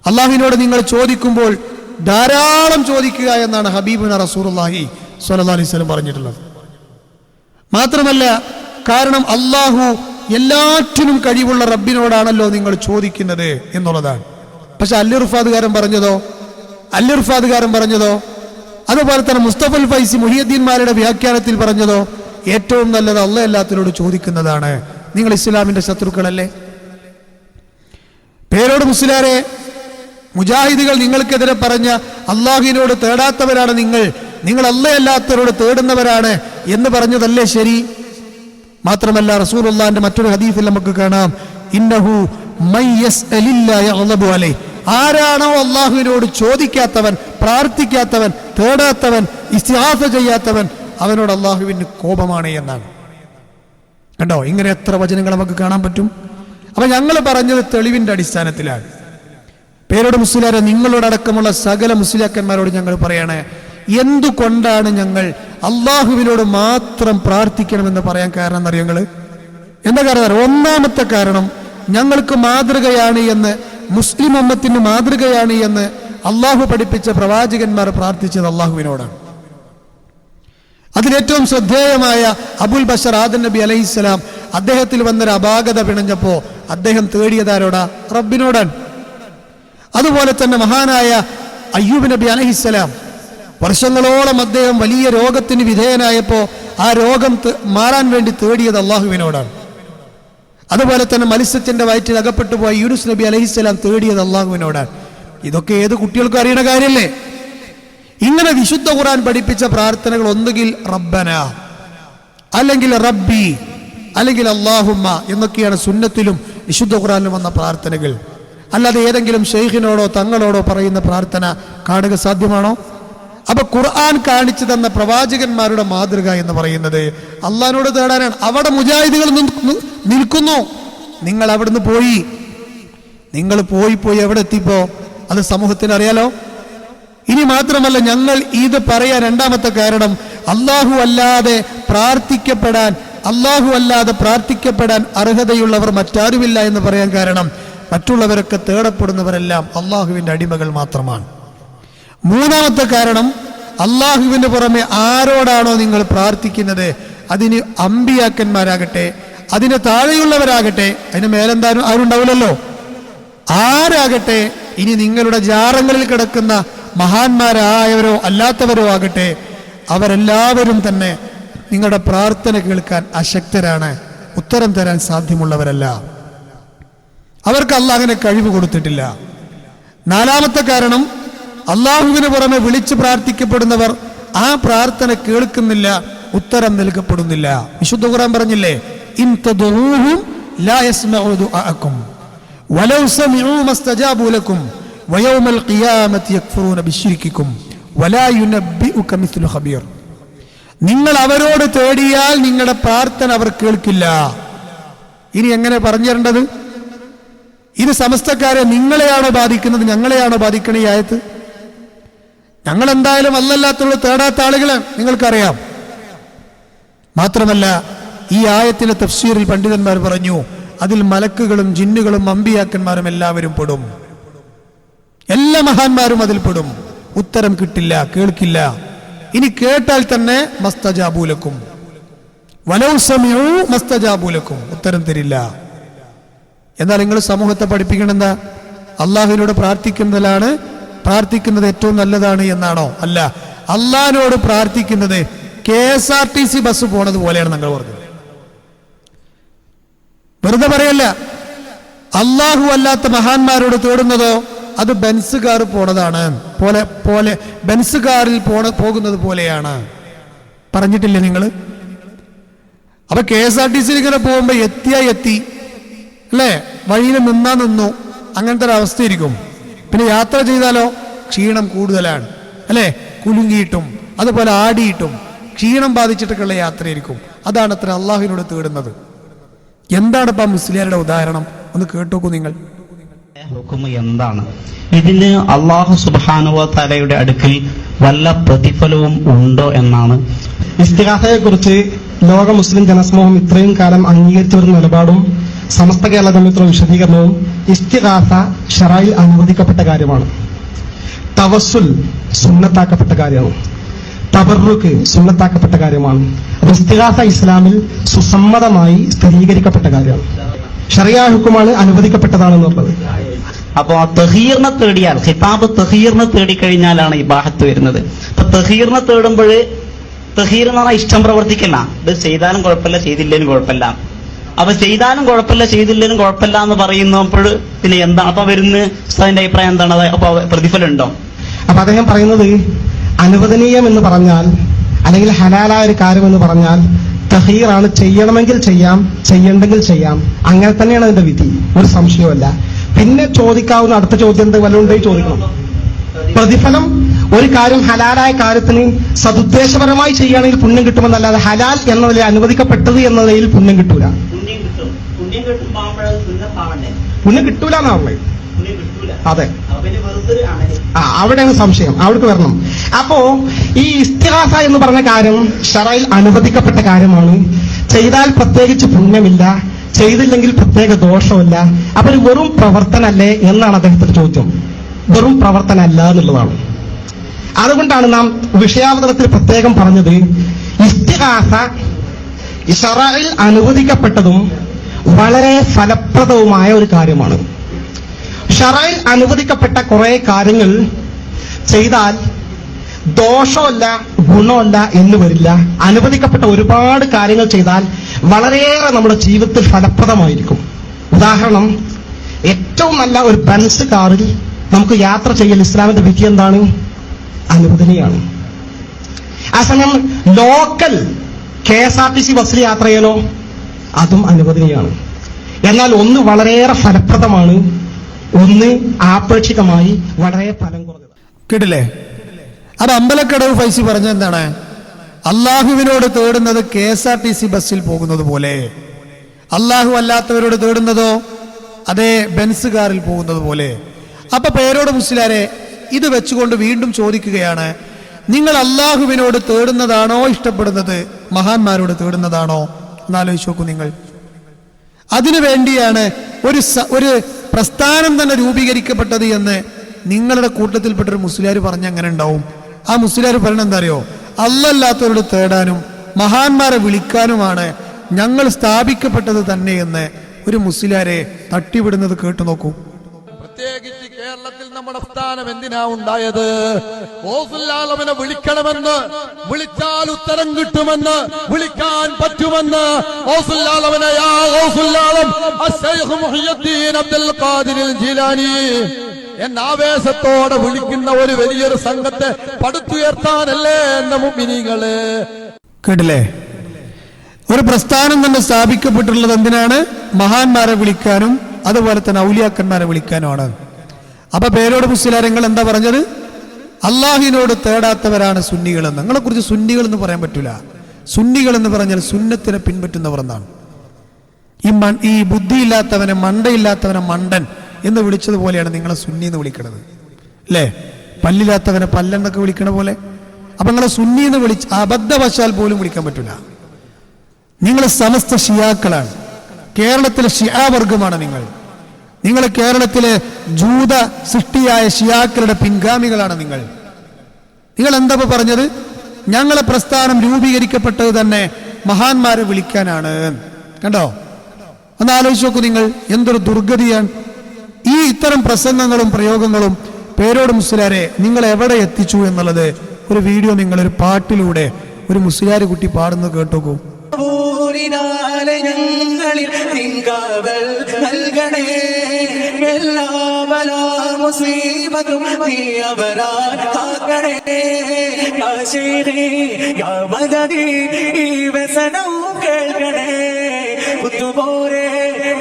അള്ളാഹുവിനോട് നിങ്ങൾ ചോദിക്കുമ്പോൾ ധാരാളം ചോദിക്കുക എന്നാണ് ഹബീബുന റസൂലുള്ളാഹി സ്വല്ലല്ലാഹു അലൈഹി വസല്ലം പറഞ്ഞിട്ടുള്ളത്. മാത്രമല്ല, കാരണം അള്ളാഹു എല്ലാറ്റിനും കഴിവുള്ള റബ്ബിനോടാണല്ലോ നിങ്ങൾ ചോദിക്കുന്നത് എന്നുള്ളതാണ്. പക്ഷെ അല്ലിർഫാദുകാരൻ പറഞ്ഞതോ അതുപോലെ തന്നെ മുസ്തഫൽ ഫൈസി മുഹിയുദ്ദീൻമാരുടെ വ്യാഖ്യാനത്തിൽ പറഞ്ഞതോ ഏറ്റവും നല്ലത് അല്ലാഹ് അല്ലാത്തവരോട് ചോദിക്കുന്നതാണ്. നിങ്ങൾ ഇസ്ലാമിന്റെ ശത്രുക്കളല്ലേ? പേരോട് മുസ്ലിയാരെ, മുജാഹിദുകൾ നിങ്ങൾക്കെതിരെ പറഞ്ഞ അള്ളാഹുവിനോട് തേടാത്തവരാണ് നിങ്ങൾ അല്ലാഹ് അല്ലാത്തവരോട് തേടുന്നവരാണ് എന്ന് പറഞ്ഞതല്ലേ ശരി? മാത്രമല്ല റസൂലുള്ളാഹിന്റെ മറ്റൊരു ഹദീസിൽ നമുക്ക് കാണാം, ഇന്നഹു മൻ യസ്അലില്ലാഹ യഗ്ളബു അലൈഹി, ആരാണോ അള്ളാഹുവിനോട് ചോദിക്കാത്തവൻ, പ്രാർത്ഥിക്കാത്തവൻ, തേടാത്തവൻ, ഇസ്തിഹാസ ചെയ്യാത്തവൻ, അവനോട് അള്ളാഹുവിന് കോപമാണ് എന്നാണ്. കണ്ടോ, ഇങ്ങനെ എത്ര വചനങ്ങൾ നമുക്ക് കാണാൻ പറ്റും. അപ്പൊ ഞങ്ങൾ പറഞ്ഞത് തെളിവിന്റെ അടിസ്ഥാനത്തിലാണ്. പേരോട് മുസ്ലിയാരെ, നിങ്ങളോടക്കമുള്ള സകല മുസ്ലിയാക്കന്മാരോട് ഞങ്ങൾ പറയണേ, എന്തുകൊണ്ടാണ് ഞങ്ങൾ അള്ളാഹുവിനോട് മാത്രം പ്രാർത്ഥിക്കണമെന്ന് പറയാൻ കാരണം എന്നറിയോ നിങ്ങൾ? എന്താ കാരണം? ഒന്നാമത്തെ കാരണം, ഞങ്ങൾക്ക് മാതൃകയാണ് എന്ന്, മുസ്ലിം ഉമ്മത്തിന് മാതൃകയാണ് എന്ന് അള്ളാഹു പഠിപ്പിച്ച പ്രവാചകന്മാർ പ്രാർത്ഥിച്ചത് അള്ളാഹുവിനോടാണ്. അതിലേറ്റവും ശ്രദ്ധേയമായ അബുൽ ബഷർ ആദം നബി അലൈഹിസ്സലാം, അദ്ദേഹത്തിൽ വന്നൊരു അപാകത പിണഞ്ഞപ്പോ അദ്ദേഹം തേടിയതാരോടാ? റബ്ബിനോടാണ്. അതുപോലെ തന്നെ മഹാനായ അയ്യൂബ് നബി അലൈഹിസ്സലാം, വർഷങ്ങളോളം അദ്ദേഹം വലിയ രോഗത്തിന് വിധേയനായപ്പോ ആ രോഗം മാറാൻ വേണ്ടി തേടിയത് അള്ളാഹുവിനോടാണ്. അതുപോലെ തന്നെ മത്സ്യത്തിന്റെ വയറ്റിൽ അകപ്പെട്ടു പോയ യൂനുസ് നബി അലൈഹിസ്സലാം തേടിയത് അള്ളാഹുവിനോടാണ്. ഇതൊക്കെ ഏത് കുട്ടികൾക്കും അറിയണ കാര്യമല്ലേ? ഇങ്ങനെ വിശുദ്ധ ഖുർആൻ പഠിപ്പിച്ച പ്രാർത്ഥനകൾ ഒന്നുകിൽ റബ്ബന, അല്ലെങ്കിൽ റബ്ബി, അല്ലെങ്കിൽ അല്ലാഹുമ്മ എന്നൊക്കെയാണ് സുന്നത്തിലും വിശുദ്ധ ഖുർആനിലും വന്ന പ്രാർത്ഥനകൾ. അല്ലാതെ ഏതെങ്കിലും ഷെയ്ഖിനോടോ തങ്ങളോടോ പറയുന്ന പ്രാർത്ഥന കാണുക സാധ്യമാണോ? അപ്പൊ ഖുർആൻ കാണിച്ചു തന്ന പ്രവാചകന്മാരുടെ മാതൃക എന്ന് പറയുന്നത് അള്ളാഹിനോട് തേടാനാണ്. അവിടെ മുജാഹിദുകൾ നിൽക്കുന്നു. നിങ്ങൾ അവിടുന്ന് പോയി എവിടെ എത്തിപ്പോ അത് സമൂഹത്തിന് അറിയാലോ. ഇനി മാത്രമല്ല, ഞങ്ങൾ ഇത് പറയാൻ രണ്ടാമത്തെ കാരണം, അല്ലാഹു അല്ലാതെ പ്രാർത്ഥിക്കപ്പെടാൻ അർഹതയുള്ളവർ മറ്റാരുമില്ല എന്ന് പറയാൻ കാരണം, മറ്റുള്ളവരൊക്കെ തേടപ്പെടുന്നവരെല്ലാം അള്ളാഹുവിന്റെ അടിമകൾ മാത്രമാണ്. മൂന്നാമത്തെ കാരണം, അള്ളാഹുവിന് പുറമെ ആരോടാണോ നിങ്ങൾ പ്രാർത്ഥിക്കുന്നത്, അതിന് അമ്പിയാക്കന്മാരാകട്ടെ, അതിന് താഴെയുള്ളവരാകട്ടെ, അതിന് മേലെന്താനും ആരുണ്ടാവില്ലല്ലോ, ആരാകട്ടെ, ഇനി നിങ്ങളുടെ ജാറങ്ങളിൽ കിടക്കുന്ന മഹാന്മാരായവരോ അല്ലാത്തവരോ ആകട്ടെ, അവരെല്ലാവരും തന്നെ നിങ്ങളുടെ പ്രാർത്ഥന കേൾക്കാൻ അശക്തരാണ്, ഉത്തരം തരാൻ സാധ്യമുള്ളവരല്ല. അവർക്ക് അള്ളാഹുവിനെ കഴിവ് കൊടുത്തിട്ടില്ല. നാലാമത്തെ കാരണം, അള്ളാഹുവിന് പുറമെ വിളിച്ച് പ്രാർത്ഥിക്കപ്പെടുന്നവർ ആ പ്രാർത്ഥന കേൾക്കുന്നില്ല, ഉത്തരം നൽകപ്പെടുന്നില്ല. വിശുദ്ധ ഖുർആൻ പറഞ്ഞില്ലേ, ഇൻ തദഊഹും ലാ യസ്മഉ ദുആഅക്കും വലൗ സമിഉ മസ്തജാബു ലക്കും വയൗമൽ ഖിയാമത്തി യക്ഫുറൂന ബിശ്ശിർക്കിക്കും വലാ യുനബ്ബിഉക മിസ്ലു ഖബീർ. നിങ്ങൾ അവരോട് തേടിയാൽ നിങ്ങളുടെ പ്രാർത്ഥന അവർ കേൾക്കില്ല. ഇനി എങ്ങനെ പറഞ്ഞു തരേണ്ടത്? ഇത് സമസ്തക്കാരെ നിങ്ങളെയാണോ ബാധിക്കുന്നത്, ഞങ്ങളെയാണോ ബാധിക്കണ ഈ ആയത്ത്? ഞങ്ങൾ എന്തായാലും അല്ലല്ലാത്തുള്ള തേടാത്ത ആളുകളാണ്, നിങ്ങൾക്കറിയാം. മാത്രമല്ല, ഈ ആയത്തിന്റെ തഫ്സീറിൽ പണ്ഡിതന്മാർ പറഞ്ഞു, അതിൽ മലക്കുകളും ജിന്നുകളും അമ്പിയാക്കന്മാരും എല്ലാവരും പെടും, എല്ലാ മഹാന്മാരും അതിൽ പെടും. ഉത്തരം കിട്ടില്ല, കേൾക്കില്ല. ഇനി കേട്ടാൽ തന്നെ മസ്തജാബൂലക്കും വലൗ സമിഉ മസ്തജാബൂലക്കും, ഉത്തരം തരില്ല. എന്നാൽ നിങ്ങൾ സമൂഹത്തെ പഠിപ്പിക്കണം എന്താ? അള്ളാഹുവിനോട് പ്രാർത്ഥിക്കുന്നത് ഏറ്റവും നല്ലതാണ് എന്നാണോ? അല്ല, അള്ളാഹിനോട് പ്രാർത്ഥിക്കുന്നത് KSRTC ബസ് പോണത് പോലെയാണ് നിങ്ങൾ പറഞ്ഞത്. വെറുതെ പറയല്ല. അള്ളാഹു അല്ലാത്ത മഹാന്മാരോട് തേടുന്നതോ അത് ബെൻസ് കാർ പോണതാണ് പോലെ ബെൻസ് കാറിൽ പോകുന്നത് പോലെയാണ്. പറഞ്ഞിട്ടില്ലേ നിങ്ങൾ? അപ്പൊ KSRTC ഇങ്ങനെ പോകുമ്പോ എത്തി അല്ലേ, വഴിയിൽ നിന്നു, അങ്ങനത്തെ ഒരു അവസ്ഥയായിരിക്കും. പിന്നെ യാത്ര ചെയ്താലോ ക്ഷീണം കൂടുതലാണ് അല്ലേ, കുലുങ്ങിയിട്ടും അതുപോലെ ആടിയിട്ടും ക്ഷീണം ബാധിച്ചിട്ടൊക്കെയുള്ള യാത്രയായിരിക്കും. അതാണ് അത്ര അള്ളാഹുവിനോട് തേടുന്നത്. എന്താണ് ഇപ്പം മുസ്ലിയാരുടെ ഉദാഹരണം? ഒന്ന് കേട്ടോക്കൂ നിങ്ങൾ. എന്താണ് ഇതിന് അള്ളാഹു സുബ്ഹാനഹു വ തആലയുടെ അടുക്കൽ വല്ല പ്രതിഫലവും ഉണ്ടോ എന്നാണ്. ഇസ്തിഗാസയെ കുറിച്ച് ലോക മുസ്ലിം ജനസമൂഹം ഇത്രയും കാലം അംഗീകരിച്ചു വരുന്ന നിലപാടും സമസ്ത കേരള കമ്മിറ്റിയുടെ വിശദീകരണവും, ഇസ്തിഗാസ ശറയിൽ അനുവദിക്കപ്പെട്ട കാര്യമാണ്, തവസ്സുൽ സുന്നത്താക്കപ്പെട്ട കാര്യമാണ്. തബറുക്ക് സുന്നത്താക്കപ്പെട്ട കാര്യമാണ്. അത് ഇസ്തിഗാസ ഇസ്ലാമിൽ സുസമ്മതമായി സ്ഥിരീകരിക്കപ്പെട്ട കാര്യമാണ്. ശറിയാ ഹുക്കുമാണ്, അനുവദിക്കപ്പെട്ടതാണെന്നുള്ളത്. അപ്പോ തഹീറിനെ തേടിയാൽ, ഖിതാബ് തഹീറിനെ തേടിക്കഴിഞ്ഞാലാണ് ഇബാഹത്ത് വരുന്നത്. അപ്പൊ തഹീറിനെ തേടുമ്പോൾ, തഹീർ എന്ന് പറഞ്ഞാൽ ഇഷ്ടം പ്രവർത്തിക്കല്ല. ഇത് ചെയ്താലും കുഴപ്പമില്ല, ചെയ്തില്ലേലും കുഴപ്പമില്ല. അപ്പൊ ചെയ്താലും കുഴപ്പമില്ല, ചെയ്തില്ലേലും കുഴപ്പമില്ല എന്ന് പറയുന്നപ്പോൾ പിന്നെ എന്താണ് അപ്പൊ വരുന്ന ഉസ്താദിന്റെ അഭിപ്രായം എന്താണ്? അപ്പൊ പ്രതിഫലം ഉണ്ടോ? അപ്പൊ അദ്ദേഹം പറയുന്നത്, അനുവദനീയം എന്ന് പറഞ്ഞാൽ അല്ലെങ്കിൽ ഹലാലായ ഒരു കാര്യം എന്ന് പറഞ്ഞാൽ തഹീറാണ്. ചെയ്യണമെങ്കിൽ ചെയ്യാം, ചെയ്യണ്ടെങ്കിൽ ചെയ്യാം. അങ്ങനെ തന്നെയാണ് അതിന്റെ വിധി, ഒരു സംശയവുമല്ല. പിന്നെ ചോദിക്കാവുന്ന അടുത്ത ചോദ്യം എന്ത് വല്ലതും ചോദിക്കണം. പ്രതിഫലം ഒരു കാര്യം ഹലാലായ കാര്യത്തിന് സതുദ്ദേശപരമായി ചെയ്യുകയാണെങ്കിൽ പുണ്യം കിട്ടുമെന്നല്ലാതെ ഹലാൽ എന്ന നിലയിൽ അനുവദിക്കപ്പെട്ടത് എന്ന നിലയിൽ പുണ്യം കിട്ടൂല. പുണ്യം കിട്ടൂല എന്നാണ്. അതെ, അവിടെയാണ് സംശയം, അവിടേക്ക് വരണം. അപ്പോ ഈ ഇസ്തിഗാസ എന്ന് പറഞ്ഞ കാര്യം ശറയിൽ അനുവദിക്കപ്പെട്ട കാര്യമാണ്. ചെയ്താൽ പ്രത്യേകിച്ച് പുണ്യമില്ല, ചെയ്തില്ലെങ്കിൽ പ്രത്യേക ദോഷമില്ല. അപ്പൊ ഒരു വെറും പ്രവർത്തനല്ലേ എന്നാണ് അദ്ദേഹത്തിന്റെ ചോദ്യം. വെറും പ്രവർത്തനമല്ല എന്നുള്ളതാണ്. അതുകൊണ്ടാണ് നാം വിഷയാവതരണത്തിൽ പ്രത്യേകം പറഞ്ഞത്, ഇസ്തിഗാസ ശറയിൽ അനുവദിക്കപ്പെട്ടതും വളരെ ഫലപ്രദവുമായ ഒരു കാര്യമാണ്. ശറയിൽ അനുവദിക്കപ്പെട്ട കുറെ കാര്യങ്ങൾ ചെയ്താൽ ദോഷമല്ല ഗുണമല്ല എന്ന് വരില്ല. അനുവദിക്കപ്പെട്ട ഒരുപാട് കാര്യങ്ങൾ ചെയ്താൽ വളരെയേറെ നമ്മുടെ ജീവിതത്തിൽ ഫലപ്രദമായിരിക്കും. ഉദാഹരണം, ഏറ്റവും നല്ല ഒരു ബെൻസ് കാറിൽ നമുക്ക് യാത്ര ചെയ്യൽ ഇസ്ലാമിന്റെ വിധി എന്താണ്? അനുവദനീയാണ്. ആ സമയം ലോക്കൽ KSRTC ബസ്സിൽ യാത്ര ചെയ്യലോ അതും അനുവദനീയാണ്. എന്നാൽ ഒന്ന് വളരെയേറെ ഫലപ്രദമാണ്, ഒന്ന് ആപേക്ഷികമായി വളരെ ഫലം കുറഞ്ഞത്. കേട്ടില്ലേ? അത് അമ്പലക്കടവ് ഫൈസി പറഞ്ഞ എന്താണ്? അള്ളാഹുവിനോട് തേടുന്നത് KSRTC ബസ്സിൽ പോകുന്നത് പോലെ, അള്ളാഹു അല്ലാത്തവരോട് തേടുന്നതോ അതേ ബെൻസ് കാറിൽ പോകുന്നത് പോലെ. അപ്പൊ പേരോട് മുസ്ലിയാരെ ഇത് വെച്ചുകൊണ്ട് വീണ്ടും ചോദിക്കുകയാണ്, നിങ്ങൾ അള്ളാഹുവിനോട് തേടുന്നതാണോ ഇഷ്ടപ്പെടുന്നത്, മഹാന്മാരോട് തേടുന്നതാണോ? എന്നാലോചിച്ച് നോക്കൂ നിങ്ങൾ. അതിനു വേണ്ടിയാണ് ഒരു പ്രസ്ഥാനം തന്നെ രൂപീകരിക്കപ്പെട്ടത് എന്ന് നിങ്ങളുടെ കൂട്ടത്തിൽപ്പെട്ടൊരു മുസ്ലിയാർ പറഞ്ഞ അങ്ങനെ ഉണ്ടാവും. ആ മുസ്ലിയാർ പറയണ എന്താ അറിയോ? അല്ലാത്തവരോട് തേടാനും മഹാന്മാരെ വിളിക്കാനുമാണ് ഞങ്ങൾ സ്ഥാപിക്കപ്പെട്ടത് തന്നെ എന്ന് ഒരു മുസ്ലിയാരെ തട്ടിവിടുന്നത് കേട്ടു നോക്കൂ. പ്രത്യേകിച്ച് കേരളത്തിൽ നമ്മുടെ സ്ഥാനം എന്തിനാ ഉണ്ടായത്? ഓസുല്ലാലമനെ വിളിക്കണമെന്ന്, വിളിച്ചാൽ ഉത്തരം കിട്ടുമെന്ന്, വിളിക്കാൻ പറ്റുമെന്ന് ഓസുല്ലാലമനെ യാ ഓസുല്ലാലം അശ്ശൈഖ് മുഹിയുദ്ദീൻ അബ്ദുൽ ഖാദിർ ജീലാനി എന്ന ആവേശത്തോടെ വിളിക്കുന്ന ഒരു വലിയൊരു സംഘത്തെ പടുത്തുയർത്താനല്ലേ എന്ന മുഅ്മിനീങ്ങളെ. കേട്ടില്ലേ? ഒരു പ്രസ്ഥാനം തന്നെ സ്ഥാപിക്കപ്പെട്ടുള്ളത് എന്തിനാണ്? മഹാന്മാരെ വിളിക്കാനും അതുപോലെ തന്നെ ഔലിയാക്കന്മാരെ വിളിക്കാനുമാണ്. അപ്പൊ പേരോട് മുസ്ലിയാരങ്ങൾ എന്താ പറഞ്ഞത്? അള്ളാഹിനോട് തേടാത്തവരാണ് സുന്നികളെന്ന്. നിങ്ങളെ കുറിച്ച് സുന്നികൾ എന്ന് പറയാൻ പറ്റൂല. സുന്നികൾ എന്ന് പറഞ്ഞാൽ സുന്നത്തിനെ പിൻപറ്റുന്നവർ എന്നാണ്. ഈ ബുദ്ധിയില്ലാത്തവനെ, മണ്ടയില്ലാത്തവനെ മണ്ടൻ എന്ന് വിളിച്ചതുപോലെയാണ് നിങ്ങളെ സുന്നി എന്ന് വിളിക്കുന്നത്, അല്ലേ? പല്ലില്ലാത്തവനെ പല്ലെന്നൊക്കെ വിളിക്കണ പോലെ. അപ്പൊ നിങ്ങളെ സുന്നി എന്ന് വിളിച്ച് അബദ്ധവശാൽ പോലും വിളിക്കാൻ പറ്റൂല. നിങ്ങൾ സമസ്ത ഷിയാക്കളാണ്. കേരളത്തിലെ ഷിയാ വർഗമാണ് നിങ്ങൾ. നിങ്ങൾ കേരളത്തിലെ ജൂത സൃഷ്ടിയായ ഷിയാക്കളുടെ പിൻഗാമികളാണ് നിങ്ങൾ. നിങ്ങൾ എന്താ പറഞ്ഞത്? ഞങ്ങളെ പ്രസ്ഥാനം രൂപീകരിക്കപ്പെട്ടത് തന്നെ മഹാന്മാരെ വിളിക്കാനാണ്. കണ്ടോ? ഒന്ന് ആലോചിച്ച് നോക്കൂ നിങ്ങൾ, എന്തൊരു ദുർഗതിയാണ് ഈ ഇത്തരം പ്രസംഗങ്ങളും പ്രയോഗങ്ങളും. പേരോട് മുസ്ലിയാരെ നിങ്ങൾ എവിടെ എത്തിച്ചു എന്നുള്ളത് ഒരു വീഡിയോ, നിങ്ങളൊരു പാട്ടിലൂടെ ഒരു മുസ്ലിയാർ കുട്ടി പാടുന്നത് കേട്ടോക്കൂ. ഞങ്ങളിൽ തിങ്കാവൽ നൽകണേ, എല്ലാ ബലാ മുസീബത്തും നീ അവരാക്കണേ. യാ ശൈഖി യാ മദദി ഈ വ്യസനം കേൾക്കണേ. പുത്തുപോരെ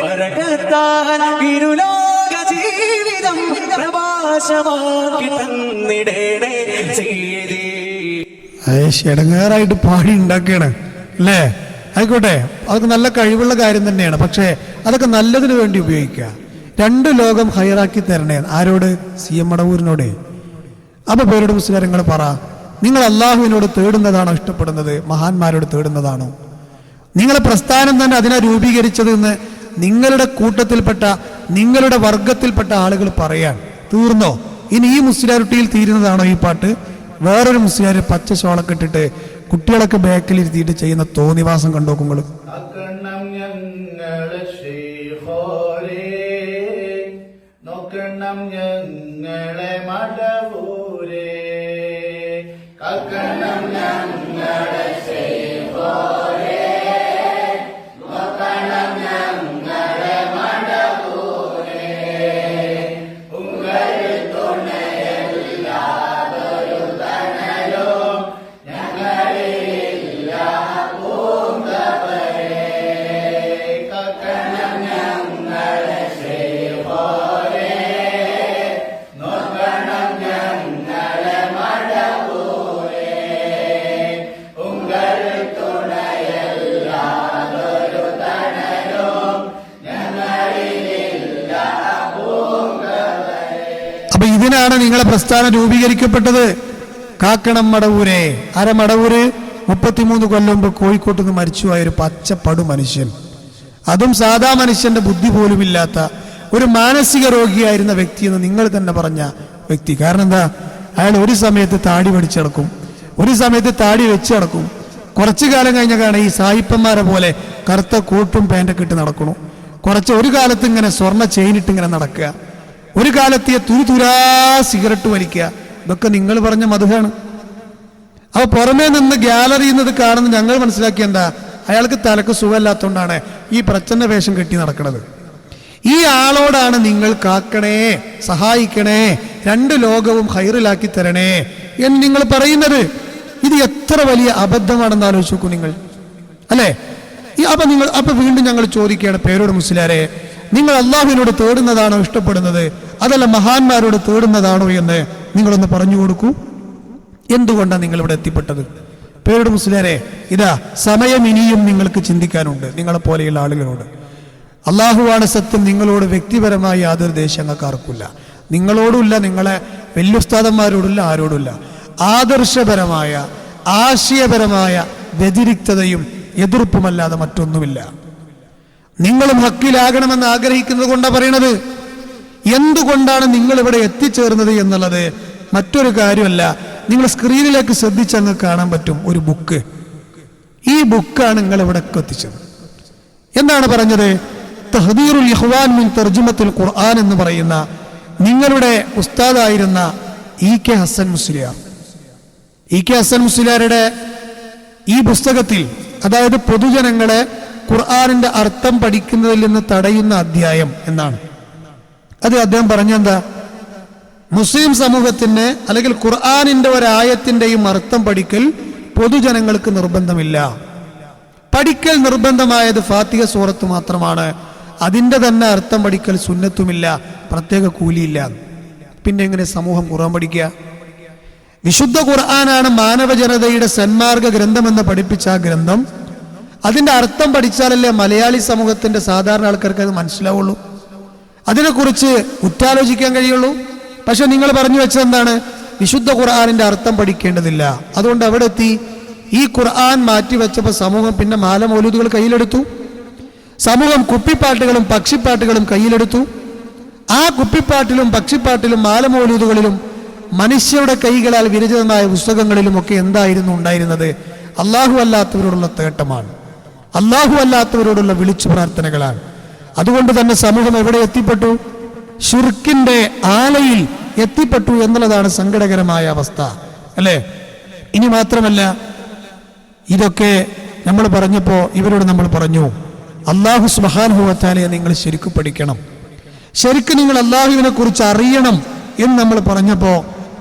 ബറകത്താൽ ഇരുലോക ജീവിതം പ്രഭാശമാക്കി തന്നിടണേ സയ്യിദി. ഇടങ്ങേറായിട്ട് പാടി ഉണ്ടാക്കുകയാണ് അല്ലേ? ആയിക്കോട്ടെ, അതൊക്കെ നല്ല കഴിവുള്ള കാര്യം തന്നെയാണ്. പക്ഷേ അതൊക്കെ നല്ലതിന് വേണ്ടി ഉപയോഗിക്കുക. രണ്ട് ലോകം ഹൈറാക്കി തരണേ. ആരോട്? CM മടവൂരിനോട്. അപ്പൊ പേരോട് മുസ്ലിയാർ നിങ്ങൾ പറ, നിങ്ങൾ അള്ളാഹുവിനോട് തേടുന്നതാണോ ഇഷ്ടപ്പെടുന്നത്, മഹാന്മാരോട് തേടുന്നതാണോ? നിങ്ങളെ പ്രസ്ഥാനം തന്നെ അതിനെ രൂപീകരിച്ചത് എന്ന് നിങ്ങളുടെ കൂട്ടത്തിൽപ്പെട്ട, നിങ്ങളുടെ വർഗത്തിൽപ്പെട്ട ആളുകൾ പറയാൻ തീർന്നോ? ഇനി ഈ മുസ്ലിയാരുട്ടിയിൽ തീരുന്നതാണോ ഈ പാട്ട്? വേറൊരു മുസ്ലിയാർ പച്ച ഷോളൊക്കെ ഇട്ടിട്ട് കുട്ടികളൊക്കെ ബാക്കിലിരുത്തിയിട്ട് ചെയ്യുന്ന തോന്നിവാസം കണ്ടോക്കുങ്ങൾ. നോക്കണം ഞങ്ങളെ മടവൂരേ, കാക്കണം ഞങ്ങളെ ശൈഖോരേ, നോക്കണം ഞങ്ങളെ മടവൂരേ, ഉങ്ങൾ തുണയല്ലാതൊരു തണലും ഞങ്ങളില്ല പൂന്തവരേ, കാക്കണം ഞങ്ങളെ ശൈഖോരേ, നോക്കണം ഞങ്ങളെ മടവൂരേ, ഉങ്ങൾ തുണയല്ലാതൊരു തണലും ഞങ്ങളില്ല പൂന്തവരേ. അപ്പൊ ഇതിനാണ് നിങ്ങളെ പ്രസ്ഥാനം രൂപീകരിക്കപ്പെട്ടത്. കാക്കണം മടവൂരെ. ആരാ മടവൂര്? 33 കൊല്ലം മുമ്പ് കോഴിക്കോട്ട് നിന്ന് മരിച്ചുപോയ ഒരു പച്ചപ്പടു മനുഷ്യൻ, അതും സാധാ മനുഷ്യന്റെ ബുദ്ധി പോലുമില്ലാത്ത ഒരു മാനസിക രോഗിയായിരുന്ന വ്യക്തി എന്ന് നിങ്ങൾ തന്നെ പറഞ്ഞ വ്യക്തി. കാരണം എന്താ? അയാൾ ഒരു സമയത്ത് താടി പഠിച്ചടക്കും, ഒരു സമയത്ത് താടി വെച്ച് നടക്കും. കുറച്ചു കാലം കഴിഞ്ഞാണ് ഈ സായിപ്പന്മാരെ പോലെ കറുത്ത കോട്ടും പാൻറ്റൊക്കെ ഇട്ട് നടക്കണു. ഒരു കാലത്ത് ഇങ്ങനെ സ്വർണ്ണ ചെയിനിട്ട് ഇങ്ങനെ നടക്കുക, ഒരു കാലത്ത് തുരുതുരാ സിഗരറ്റ് വലിക്കുക. ഇതൊക്കെ നിങ്ങൾ പറഞ്ഞ മധുഹാണ്. അപ്പൊ പുറമേ നിന്ന് ഗ്യാലറിയിൽ നിന്ന് കാണുന്ന ഞങ്ങൾ മനസ്സിലാക്കിയ എന്താ? അയാൾക്ക് തലക്ക് സുഖമില്ലാത്തതുകൊണ്ടാണ് ഈ പ്രച്ഛന്ന വേഷം കെട്ടി നടക്കുന്നത്. ഈ ആളോടാണ് നിങ്ങൾ കാക്കണേ, സഹായിക്കണേ, 2 ലോകവും ഹൈറിലാക്കി തരണേ എന്ന് നിങ്ങൾ പറയുന്നത്. ഇത് എത്ര വലിയ അബദ്ധമാണെന്ന് ആലോചിച്ച് നോക്കൂ നിങ്ങൾ, അല്ലേ? അപ്പൊ വീണ്ടും ഞങ്ങൾ ചോദിക്കുകയാണ് പേരോട് മുസ്ലിയാരെ, നിങ്ങൾ അള്ളാഹുവിനോട് തേടുന്നതാണോ ഇഷ്ടപ്പെടുന്നത്, അതല്ല മഹാന്മാരോട് തേടുന്നതാണോ എന്ന് നിങ്ങളൊന്ന് പറഞ്ഞു കൊടുക്കൂ. എന്തുകൊണ്ടാണ് നിങ്ങൾ ഇവിടെ എത്തിപ്പെട്ടത്? പേരോട് മുസ്ലിയാരെ, ഇതാ സമയം ഇനിയും നിങ്ങൾക്ക് ചിന്തിക്കാനുണ്ട്. നിങ്ങളെ പോലെയുള്ള ആളുകളോട് അള്ളാഹുവാണ് സത്യം, നിങ്ങളോട് വ്യക്തിപരമായി യാതൊരു ദേശങ്ങൾക്ക് ആർക്കില്ല, നിങ്ങളോടുമില്ല, നിങ്ങളെ വെല്ലുസ്താദന്മാരോടില്ല, ആരോടുമില്ല. ആദർശപരമായ ആശയപരമായ വ്യതിരിക്തതയും എതിർപ്പുമല്ലാതെ മറ്റൊന്നുമില്ല. നിങ്ങളും ഹക്കിലാകണമെന്ന് ആഗ്രഹിക്കുന്നത് കൊണ്ടാണ് പറയണത്. എന്തുകൊണ്ടാണ് നിങ്ങൾ ഇവിടെ എത്തിച്ചേർന്നത് എന്നുള്ളത് മറ്റൊരു കാര്യമല്ല. നിങ്ങൾ സ്ക്രീനിലേക്ക് ശ്രദ്ധിച്ചങ്ങ് കാണാൻ പറ്റും ഒരു ബുക്ക്. ഈ ബുക്കാണ് നിങ്ങൾ ഇവിടെ എത്തിച്ചത്. എന്താണ് പറഞ്ഞത്? തഹ്ദീറുൽ ഇഖ്വാൻ മിൻ തർജുമത്തുൽ ഖുർആൻ എന്ന് പറയുന്ന നിങ്ങളുടെ ഉസ്താദായിരുന്ന EK ഹസൻ മുസ്ലിയാർ, EK ഹസൻ മുസ്ലിയാരുടെ ഈ പുസ്തകത്തിൽ, അതായത് പൊതുജനങ്ങളെ ഖുർആനിന്റെ അർത്ഥം പഠിക്കുന്നതിൽ നിന്ന് തടയുന്ന അധ്യായം എന്നാണ് അത്. അദ്ദേഹം പറഞ്ഞെന്താ? മുസ്ലിം സമൂഹത്തിന് അല്ലെങ്കിൽ ഖുർആനിന്റെ ഒരായത്തിന്റെയും അർത്ഥം പഠിക്കൽ പൊതുജനങ്ങൾക്ക് നിർബന്ധമില്ല. പഠിക്കൽ നിർബന്ധമായത് ഫാത്തിഹ സൂറത്ത് മാത്രമാണ്. അതിന്റെ തന്നെ അർത്ഥം പഠിക്കൽ സുന്നത്തുമില്ല, പ്രത്യേക കൂലിയില്ല. പിന്നെ എങ്ങനെ സമൂഹം ഖുർആൻ പഠിക്കുക? വിശുദ്ധ ഖുർആനാണ് മാനവ ജനതയുടെ സന്മാർഗ ഗ്രന്ഥമെന്ന് പഠിപ്പിച്ച ആ ഗ്രന്ഥം, അതിന്റെ അർത്ഥം പഠിച്ചാലല്ലേ മലയാളി സമൂഹത്തിന്റെ സാധാരണ ആൾക്കാർക്ക് അത് മനസ്സിലാവുള്ളൂ, അതിനെക്കുറിച്ച് ഉറ്റാലോചിക്കാൻ കഴിയുള്ളൂ. പക്ഷെ നിങ്ങൾ പറഞ്ഞു വെച്ചത് എന്താണ്? വിശുദ്ധ ഖുർആനിന്റെ അർത്ഥം പഠിക്കേണ്ടതില്ല. അതുകൊണ്ട് അവിടെ എത്തി ഈ ഖുർആൻ മാറ്റിവെച്ചപ്പോൾ സമൂഹം പിന്നെ മാല മൗലൂദുകൾ കയ്യിലെടുത്തു. സമൂഹം കുപ്പിപ്പാട്ടുകളും പക്ഷിപ്പാട്ടുകളും കയ്യിലെടുത്തു. ആ കുപ്പിപ്പാട്ടിലും പക്ഷിപ്പാട്ടിലും മാല മൗലൂദുകളിലും മനുഷ്യരുടെ കൈകളാൽ വിരചിതമായ പുസ്തകങ്ങളിലും ഒക്കെ എന്തായിരുന്നു ഉണ്ടായിരുന്നത്? അള്ളാഹു അല്ലാത്തവരോടുള്ള തേട്ടമാണ്, അള്ളാഹു അല്ലാത്തവരോടുള്ള വിളിച്ചു പ്രാർത്ഥനകളാണ്. അതുകൊണ്ട് തന്നെ സമൂഹം എവിടെ എത്തിപ്പെട്ടു? ശിർക്കിന്റെ ആലയിൽ എത്തിപ്പെട്ടു എന്നുള്ളതാണ് സങ്കടകരമായ അവസ്ഥ, അല്ലേ? ഇനി മാത്രമല്ല, ഇതൊക്കെ നമ്മൾ പറഞ്ഞപ്പോ ഇവരോട് നമ്മൾ പറഞ്ഞു, അള്ളാഹു സുബ്ഹാനഹു വ തആലയെ നിങ്ങൾ ശരിക്കും പഠിക്കണം, ശരിക്കും നിങ്ങൾ അള്ളാഹുവിനെ കുറിച്ച് അറിയണം എന്ന് നമ്മൾ പറഞ്ഞപ്പോ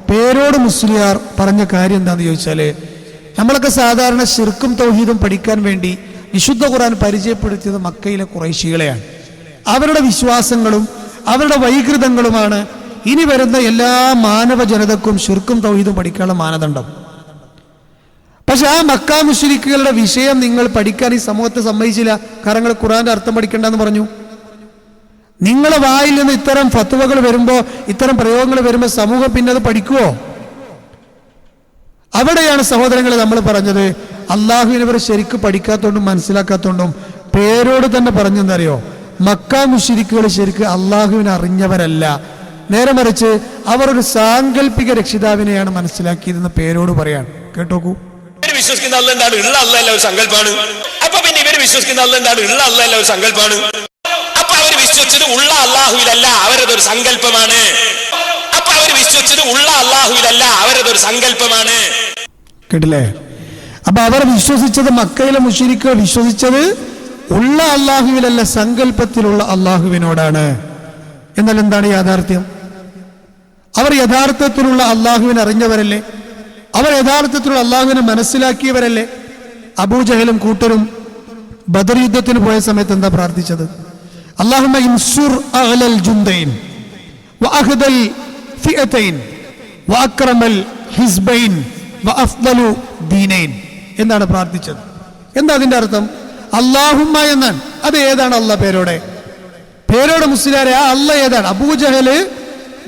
പേരോട് മുസ്ലിയാർ പറഞ്ഞ കാര്യം എന്താണെന്ന് ചോദിച്ചാല്, നമ്മളൊക്കെ സാധാരണ ശിർക്കും തൗഹീദും പഠിക്കാൻ വേണ്ടി വിശുദ്ധ ഖുർആൻ പരിചയപ്പെടുത്തിയത് മക്കയിലെ ഖുറൈശികളെയാണ്. അവരുടെ വിശ്വാസങ്ങളും അവരുടെ വൈകൃതങ്ങളുമാണ് ഇനി വരുന്ന എല്ലാ മാനവ ജനതക്കും ശിർക്കും തൗഹീദും പഠിക്കാനുള്ള മാനദണ്ഡം. പക്ഷെ ആ മക്ക മുശ്രിക്കുകളുടെ വിഷയം നിങ്ങൾ പഠിക്കാൻ ഈ സമൂഹത്തെ സമ്മതിച്ചില്ല. കാരണം ഖുർആന്റെ അർത്ഥം പഠിക്കേണ്ടെന്ന് പറഞ്ഞു. നിങ്ങളെ വായിൽ നിന്ന് ഇത്തരം ഫത്വകൾ വരുമ്പോ, ഇത്തരം പ്രയോഗങ്ങൾ വരുമ്പോൾ സമൂഹം പിന്നെ അത് പഠിക്കുവോ? അവിടെയാണ് സഹോദരങ്ങളെ നമ്മൾ പറഞ്ഞത്, അള്ളാഹുവിനെ ഇവർ ശരിക്കും പഠിക്കാത്തോണ്ടും മനസ്സിലാക്കാത്തോണ്ടും പേരോട് തന്നെ പറഞ്ഞെന്തറിയോ, മക്ക മുശ്രിക്കുകൾ ശരിക്കും അള്ളാഹുവിനെ അറിഞ്ഞവരല്ല, നേരെ മറിച്ച് അവർ ഒരു സാങ്കല്പിക രക്ഷിതാവിനെയാണ് മനസ്സിലാക്കിയതെന്ന് പേരോട് പറയാണ്. കേട്ടോക്കൂ. വിശ്വസിക്കുന്ന അല്ല എന്താണ്? ഉള്ള അല്ല ഒരു സങ്കല്പമാണ്. അപ്പൊ പിന്നെ ഇവര് വിശ്വസിക്കുന്ന അല്ല എന്താണ്? ഉള്ള അല്ല ഒരു സങ്കല്പമാണ്. അപ്പൊ അവർ വിശ്വസിച്ചത് ഉള്ള അള്ളാഹുവിലല്ല, അവരതൊരു സങ്കല്പമാണ്. അപ്പൊ അവർ വിശ്വസിച്ചത് ഉള്ള അള്ളാഹുവിലല്ല, അവരതൊരു സങ്കല്പമാണ്. കേട്ടില്ലേ? അപ്പൊ അവർ വിശ്വസിച്ചത്, മക്കയിലെ മുശ്രിക്കുകൾ വിശ്വസിച്ചത് ഉള്ള അള്ളാഹുവിലല്ല, സങ്കല്പത്തിലുള്ള അള്ളാഹുവിനോടാണ്. എന്നാൽ എന്താണ് യാഥാർത്ഥ്യം? അവർ യഥാർത്ഥത്തിലുള്ള അള്ളാഹുവിനെ അറിഞ്ഞവരല്ലേ? അവർ യഥാർത്ഥത്തിലുള്ള അള്ളാഹുവിനെ മനസ്സിലാക്കിയവരല്ലേ? അബൂജഹലും കൂട്ടരും ബദർ യുദ്ധത്തിന് പോയ സമയത്ത് എന്താ പ്രാർത്ഥിച്ചത്? അല്ലാഹുമ്മ ഇൻസുർ അഹ്ലൽ ജുന്ദൈൻ വഅഹ്ദൽ ഫിഅതൈൻ വഅക്രമൽ ഹിസ്ബൈൻ വഅഫ്ദലു ദീനൈൻ എന്നാണ് പ്രാർത്ഥിച്ചത്. എന്താ അതിന്റെ അർത്ഥം? അല്ലാഹുമ്മ എന്നാണ്. അത് ഏതാണ് അല്ലാഹ് പേരോടെ മുസ്ലിയാരെ? ആ അല്ലാഹ് ഏതാണ്? അബൂജഹല്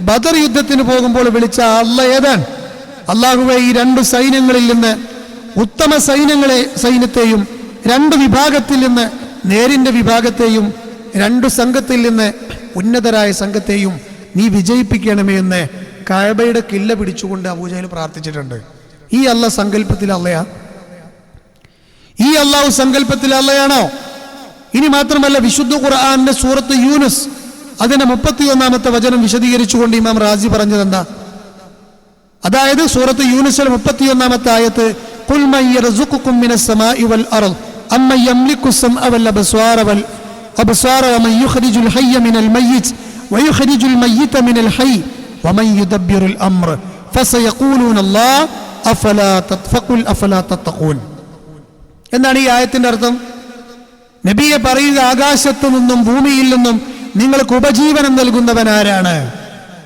ബദർ യുദ്ധത്തിന് പോകുമ്പോൾ വിളിച്ച അല്ലാഹ് ഏതാണ്? അല്ലാഹുവേ, ഈ രണ്ട് സൈന്യങ്ങളിൽ നിന്ന്, ഉത്തമ സൈന്യത്തെയും രണ്ട് വിഭാഗത്തിൽ നിന്ന് നേരിന്റെ വിഭാഗത്തെയും രണ്ടു സംഘത്തിൽ നിന്ന് ഉന്നതരായ സംഘത്തെയും നീ വിജയിപ്പിക്കണമേ എന്ന് കഅബയുടെ കില്ല പിടിച്ചുകൊണ്ട് അബൂജഹൽ പ്രാർത്ഥിച്ചിട്ടുണ്ട്. ഈ അല്ലാഹ് സങ്കല്പത്തിൽ അല്ലയാ? ഈ അല്ലാഹു സങ്കല്പത്തിൽ അല്ലയാണോ? ഇനി മാത്രമല്ല, വിശുദ്ധ ഖുർആനിന്റെ സൂറത്ത് യൂനുസ് അതിന്റെ 31-ാമത്തെ വചനം വിശദീകരിച്ചുകൊണ്ട് ഇമാം റാസി പറഞ്ഞത് എന്താ? അതായത് സൂറത്ത് യൂനുസിലെ 31-ാമത്തെ ആയത്ത്, ഖുൽ മൻ യർസുഖുകും മിനസ് സമാഇ വൽ അർദ് അമ്മൻ യംലികു അസ്സമഅ വൽ അബ്സാറ വമൻ യുഖ്രിജുൽ ഹയ്യ മിനൽ മയ്യിത് വയുഖ്രിജുൽ മയ്യിത മിനൽ ഹയ്യ് വമൻ യുദബ്ബിറുൽ അംറ ഫസയഖൂലൂന അല്ലാഹ് അഫലാ തത്തഖൂൻ എന്നാണ് ഈ ആയത്തിന്റെ അർത്ഥം. നബിയെ പറയുക, ആകാശത്തു നിന്നും ഭൂമിയിൽ നിന്നും നിങ്ങൾക്ക് ഉപജീവനം നൽകുന്നവൻ ആരാണ്?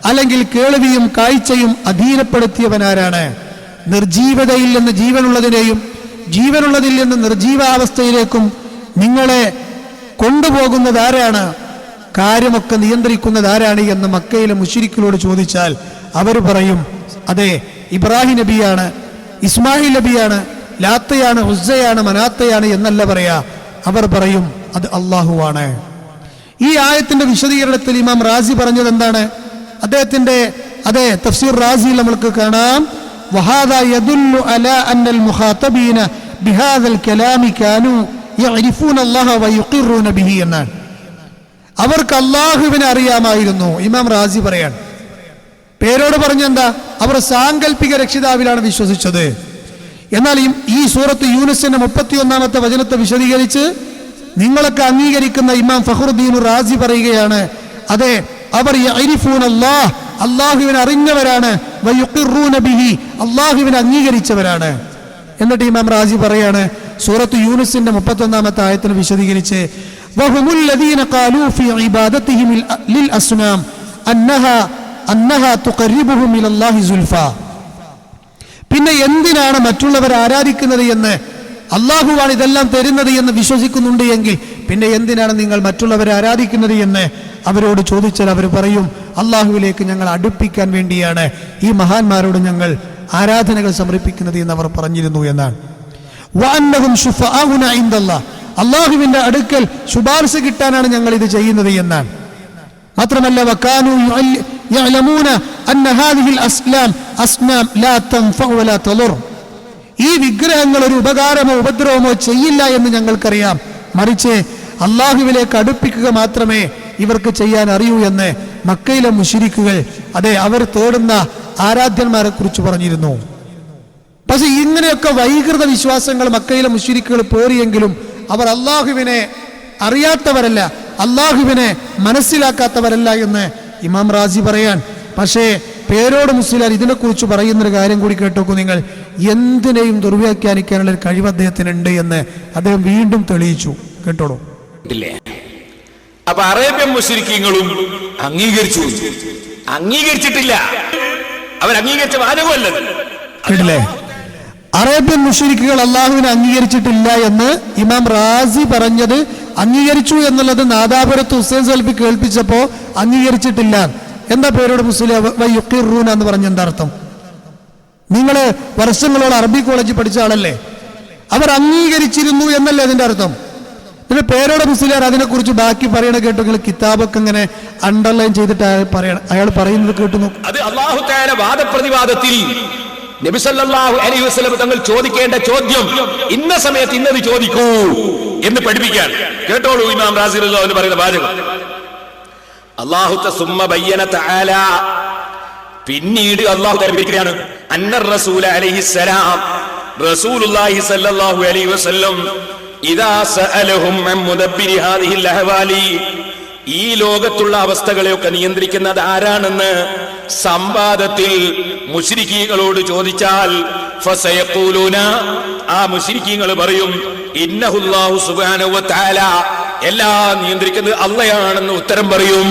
അല്ലെങ്കിൽ കേൾവിയും കാഴ്ചയും അധീനപ്പെടുത്തിയവനാരാണ്? നിർജീവതയിൽ നിന്ന് ജീവനുള്ളതിനെയും ജീവനുള്ളതിൽ നിന്ന് നിർജീവാവസ്ഥയിലേക്കും നിങ്ങളെ കൊണ്ടുപോകുന്നത് ആരാണ്? കാര്യമൊക്കെ നിയന്ത്രിക്കുന്നത് ആരാണ് എന്ന് മക്കയിലെ മുശ്രിക്കുകളോട് ചോദിച്ചാൽ അവർ പറയും, അതെ, ഇബ്രാഹിം നബിയാണ്, ഇസ്മായിൽ നബിയാണ്, ലാത്തയാണ്, ഉസ്സയാണ്, മനാത്തയാണ് എന്നല്ല പറയാ. അവർ പറയും അത് അള്ളാഹുവാണ്. ഈ ആയത്തിന്റെ വിശദീകരണത്തിൽ ഇമാം റാസി പറഞ്ഞത് എന്താണ്? അദ്ദേഹത്തിന്റെ തഫ്സീർ റാസിയിൽ നമുക്ക് കാണാം, വഹാദാ യദുല്ലു അലാ അന്നൽ മുഖാതബീന ബിഹാദൽ കലാമി കാനൂ യഅരിഫൂന അല്ലാഹ വയുഖിറൂന ബിഹി എന്നാണ്. അവർക്ക് അള്ളാഹുവിനെ അറിയാമായിരുന്നു. ഇമാം റാസി പറയാണ്, പേരോട് പറഞ്ഞെന്താ? അവർ സാങ്കല്പിക രക്ഷിതാവിലാണ് വിശ്വസിച്ചത്. എന്നാൽ ഈ സൂറത്ത് യൂനുസിന്റെ 31-ാമത്തെ വചനത്തെ വിശദീകരിച്ച് നിങ്ങളൊക്കെ അംഗീകരിക്കുന്ന ഇമാം ഫഖ്റുദ്ദീൻ റാസി പറയുകയാണ്, അതെ, അവർ യഅരിഫൂന അല്ലാഹ്, അള്ളാഹുവിനെ അറിഞ്ഞവരാണ്, വയുഖിറൂന ബിഹി, അള്ളാഹുവിനെ അംഗീകരിച്ചവരാണ്. എന്നിട്ട് ഇമാം റാസി പറയാണ്, സൂറത്ത് യൂനുസിന്റെ 31-ാമത്തെ ആയത്തിനെ വിശദീകരിച്ച്, വഹുമുൽ ലദീന ഖാലൂ ഫീ ഇബാദതിഹിം ലിൽ അസ്നാം അന്നഹാ തുഖർരിബുഹും ഇലല്ലാഹി സുൽഫാ. പിന്നെ എന്തിനാണ് മറ്റുള്ളവർ ആരാധിക്കുന്നത് എന്ന്, അള്ളാഹുവാണ് ഇതെല്ലാം തരുന്നത് എന്ന് വിശ്വസിക്കുന്നുണ്ട് എങ്കിൽ പിന്നെ എന്തിനാണ് നിങ്ങൾ മറ്റുള്ളവരെ ആരാധിക്കുന്നത് എന്ന് അവരോട് ചോദിച്ചാൽ അവർ പറയും, അള്ളാഹുവിലേക്ക് ഞങ്ങൾ അടുപ്പിക്കാൻ വേണ്ടിയാണ് ഈ മഹാന്മാരോട് ഞങ്ങൾ ആരാധനകൾ സമർപ്പിക്കുന്നത് എന്ന് അവർ പറഞ്ഞിരുന്നു എന്നാണ്. വഅന്നഹും ശുഫാഉന ഇൻദല്ലാഹ്, അള്ളാഹുവിന്റെ അടുക്കൽ ശുപാർശ കിട്ടാനാണ് ഞങ്ങൾ ഇത് ചെയ്യുന്നത് എന്നാണ്. മാത്രമല്ല, വകാനൂ യഅലമൂന അന്ന ഹാദിഹിൽ അസ്നാം ലാ തൻഫഉ വലാ തദുർ, ഈ വിഗ്രഹങ്ങൾ ഒരു ഉപകാരമോ ഉപദ്രവമോ ചെയ്യില്ല എന്ന് ഞങ്ങൾക്കറിയാം, മറിച്ച് അള്ളാഹുവിലേക്ക് അടുപ്പിക്കുക മാത്രമേ ഇവർക്ക് ചെയ്യാൻ അറിയൂ എന്ന് മക്കയിലെ മുശ്രിക്കുകൾ, അതെ, അവർ തേടുന്ന ആരാധ്യന്മാരെ കുറിച്ച് പറഞ്ഞിരുന്നു. പക്ഷെ ഇങ്ങനെയൊക്കെ വൈകൃത വിശ്വാസങ്ങൾ മക്കയിലെ മുശ്രിക്കുകൾ പേറിയെങ്കിലും അവർ അള്ളാഹുവിനെ അറിയാത്തവരല്ല, അള്ളാഹുവിനെ മനസ്സിലാക്കാത്തവരല്ല എന്ന് ഇമാം റാസി പറയാൻ. പക്ഷേ പേരോട് മുസ്ലിയാർ ഇതിനെക്കുറിച്ച് പറയുന്നൊരു കാര്യം കൂടി കേട്ടോക്കൂ നിങ്ങൾ. എന്തിനേയും ദുർവ്യാഖ്യാനിക്കാനുള്ള ഒരു കഴിവ് അദ്ദേഹത്തിനുണ്ട് എന്ന് അദ്ദേഹം വീണ്ടും തെളിയിച്ചു. കേട്ടോളൂ. അപ്പൊ അറേബ്യൻ മുശ്രിക്കുകളും അംഗീകരിച്ചിട്ടില്ല, അവർ അംഗീകരിച്ച മാനവുമല്ലത്. കേട്ടില്ലേ? അറേബ്യൻ മുശ്രിക്കുകൾ അള്ളാഹുവിനെ അംഗീകരിച്ചിട്ടില്ല എന്ന് ഇമാം റാസി പറഞ്ഞത് അംഗീകരിച്ചു എന്നുള്ളത് നാദാപുരത്ത് ഹുസൈൻ സൽഫി കേൾപ്പിച്ചപ്പോ അംഗീകരിച്ചിട്ടില്ല. എന്താ പേരോട് മുസ്ലിം വയുഖിറൂന എന്ന് പറഞ്ഞ എന്താ അർത്ഥം? നിങ്ങള് വർഷങ്ങളോട് അറബി കോളേജിൽ പഠിച്ച ആളല്ലേ? അവർ അംഗീകരിച്ചിരുന്നു എന്നല്ലേ അതിന്റെ അർത്ഥം? പിന്നെ പേരോടെ മുസ്ലിയാർ അതിനെക്കുറിച്ച് ബാക്കി പറയണ കേട്ടു. നിങ്ങൾ കിതാബൊക്കെ ഇങ്ങനെ അണ്ടർലൈൻ ചെയ്തിട്ട് അയാൾ പറയുന്നത് കേട്ടു നോക്കും. അത് അല്ലാഹു തആല വാദപ്രതിവാദത്തിൽ നബി സല്ലല്ലാഹു അലൈഹി വസല്ലം തങ്ങൾ ചോദിക്കേണ്ട ചോദ്യം ഇന്ന സമയത്ത് ഇന്നത് ചോദിക്കൂ എന്ന് പഠിപ്പിക്കാൻ. കേട്ടോളൂ ഇമാം റാസി റളിയല്ലാഹു അൻഹു പറയുന്ന വാചകം. അല്ലാഹു തസുമ്മ ബയ്യന തആല, പിന്നീട് അല്ലാഹു തആല പഠിപ്പിക്കുകയാണ്, അന്നർ റസൂല അലൈഹിസ്സലാം, റസൂലുള്ളാഹി സല്ലല്ലാഹു അലൈഹി വസല്ലം ഇദാ സഅലഹും അൻ മുദബ്ബിരി ഹാദിഹിൽ അഹ്വാലി, ഈ ലോകത്തുള്ള അവസ്ഥകളെയൊക്കെ നിയന്ത്രിക്കുന്നത് ആരാണെന്ന് സംവാദത്തിൽ മുശ്രിക്കീങ്ങളോട് ചോദിച്ചാൽ ഫസയഖൂലൂന, ആ മുശ്രിക്കീങ്ങൾ പറയും, ഇന്നഹുല്ലാഹു സുബ്ഹാനഹു വ തആല, എല്ലാം നിയന്ത്രിക്കുന്നത് അല്ലാഹയാണെന്ന് ഉത്തരം പറയും.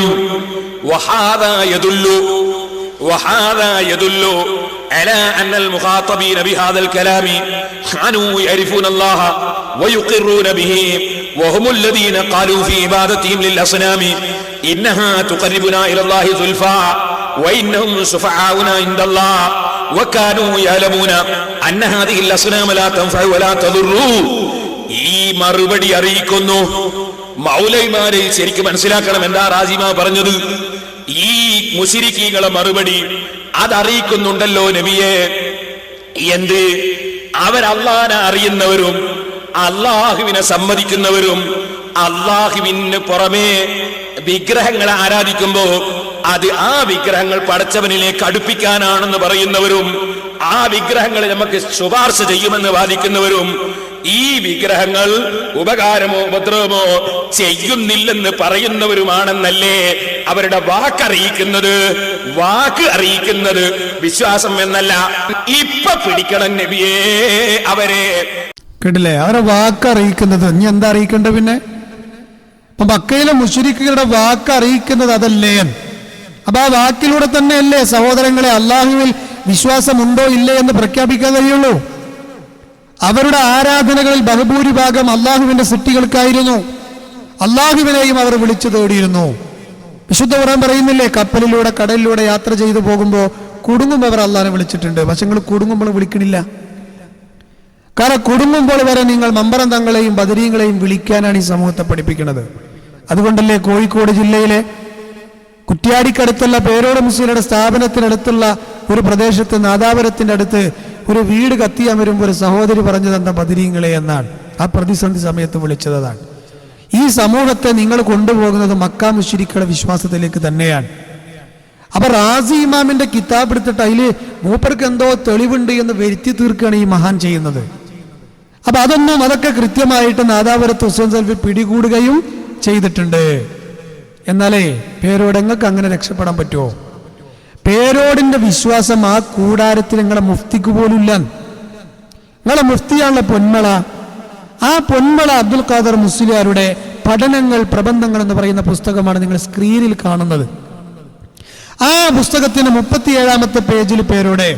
വഹാദാ യദുല്ലു على أن المخاطبين بهذا الكلام كانوا يعرفون الله ويقرون به، وهم الذين قالوا في عبادتهم للأصنام إنها تقربنا إلى الله زلفى وإنهم شفعاؤنا عند الله، وكانوا يعلمون أن هذه الأصنام لا تنفع ولا تضر. ഈ മറുപടി അറിയിക്കുന്നു. മൗലൈമാരെ ശരിക്കും മനസ്സിലാക്കണം എന്താ റാസിമാ പറഞ്ഞത്. ഈ മുശ്രിക്കീങ്ങളെ മറുപടി അതറിയിക്കുന്നുണ്ടല്ലോ നബിയെ. എന്ത്? അവരല്ലാഹനെ അറിയുന്നവരും അല്ലാഹുവിനെ സമ്മതിക്കുന്നവരും അല്ലാഹുവിന് പുറമേ വിഗ്രഹങ്ങളെ ആരാധിക്കുമ്പോ അത് ആ വിഗ്രഹങ്ങൾ പടച്ചവനിലേക്ക് അടുപ്പിക്കാനാണെന്ന് പറയുന്നവരും ആ വിഗ്രഹങ്ങൾ നമുക്ക് ശുപാർശ ചെയ്യുമെന്ന് വാദിക്കുന്നവരും ഈ വിഗ്രഹങ്ങൾ ഉപകാരമോ ഉപദ്രവമോ ചെയ്യുന്നില്ലെന്ന് പറയുന്നവരുമാണെന്നല്ലേ അവരുടെ വാക്ക് അറിയിക്കുന്നത് വിശ്വാസം എന്നല്ല. ഇപ്പൊ പിടിക്കണം നബിയേ അവരെ. കേട്ടില്ലേ? അവരെ വാക്ക് അറിയിക്കുന്നത്. ഇനി എന്താ അറിയിക്കേണ്ടത്? പിന്നെ ഇപ്പൊ മക്കയിലെ മുശ്രിക്കുകളുടെ വാക്ക് അറിയിക്കുന്നത് അതല്ലേ? അപ്പൊ ആ വാക്കിലൂടെ തന്നെയല്ലേ സഹോദരങ്ങളെ അള്ളാഹുവിൽ വിശ്വാസമുണ്ടോ ഇല്ലേ എന്ന് പ്രഖ്യാപിക്കാൻ കഴിയുള്ളൂ. അവരുടെ ആരാധനകളിൽ ബഹുഭൂരിഭാഗം അള്ളാഹുവിന്റെ സൃഷ്ടികൾക്കായിരുന്നു. അള്ളാഹുവിനെയും അവർ വിളിച്ചു തേടിയിരുന്നു. വിശുദ്ധ ഖുർആൻ പറയുന്നില്ലേ, കപ്പലിലൂടെ കടലിലൂടെ യാത്ര ചെയ്തു പോകുമ്പോൾ കുടുങ്ങുമ്പോൾ അവർ അള്ളാഹിനെ വിളിച്ചിട്ടുണ്ട്. പക്ഷെ നിങ്ങൾ കുടുങ്ങുമ്പോൾ വിളിക്കണില്ല. കാരണം കുടുങ്ങുമ്പോൾ വരെ നിങ്ങൾ മമ്പറം തങ്ങളെയും ബദരീങ്ങളെയും വിളിക്കാനാണ് ഈ സമൂഹത്തെ പഠിപ്പിക്കുന്നത്. അതുകൊണ്ടല്ലേ കോഴിക്കോട് ജില്ലയിലെ കുറ്റ്യാടിക്കടുത്തുള്ള പേരോട് മുസ്ലിയുടെ സ്ഥാപനത്തിനടുത്തുള്ള ഒരു പ്രദേശത്ത് നാദാപുരത്തിന്റെ അടുത്ത് ഒരു വീട് കത്തിയാൻ വരുമ്പോൾ ഒരു സഹോദരി പറഞ്ഞത് എന്താ ബദരീങ്ങളെ എന്നാണ്. ആ പ്രതിസന്ധി സമയത്ത് വിളിച്ചതാണ്. ഈ സമൂഹത്തെ നിങ്ങൾ കൊണ്ടുപോകുന്നത് മക്ക മുശ്രിക്കുകളുടെ വിശ്വാസത്തിലേക്ക് തന്നെയാണ്. അപ്പൊ റാസി ഇമാമിന്റെ കിതാബ് എടുത്തിട്ട് അതില് മൂപ്പർക്ക് എന്തോ തെളിവുണ്ട് എന്ന് വരുത്തി തീർക്കുകയാണ് ഈ മഹാൻ ചെയ്യുന്നത്. അപ്പൊ അതൊക്കെ കൃത്യമായിട്ട് നാദാപുരത്ത് ഹുസൈൻ സൽഫി പിടികൂടുകയും ചെയ്തിട്ടുണ്ട്. എന്നാലേ പേരോടങ്ങൾക്ക് അങ്ങനെ രക്ഷപ്പെടാൻ പറ്റുമോ? പേരോടിന്റെ വിശ്വാസം ആ കൂടാരത്തിൽ നിങ്ങളെ മുഫ്തിക്ക് പോലും ഇല്ല. നിങ്ങളെ മുഫ്തിയാണുള്ള പൊന്മള. ആ പൊന്മള അബ്ദുൽ ഖാദർ മുസ്ലിയാരുടെ പഠനങ്ങൾ പ്രബന്ധങ്ങൾ എന്ന് പറയുന്ന പുസ്തകമാണ് നിങ്ങൾ സ്ക്രീനിൽ കാണുന്നത്. ആ പുസ്തകത്തിന്റെ 37-ാമത്തെ പേജിൽ പേരോടെ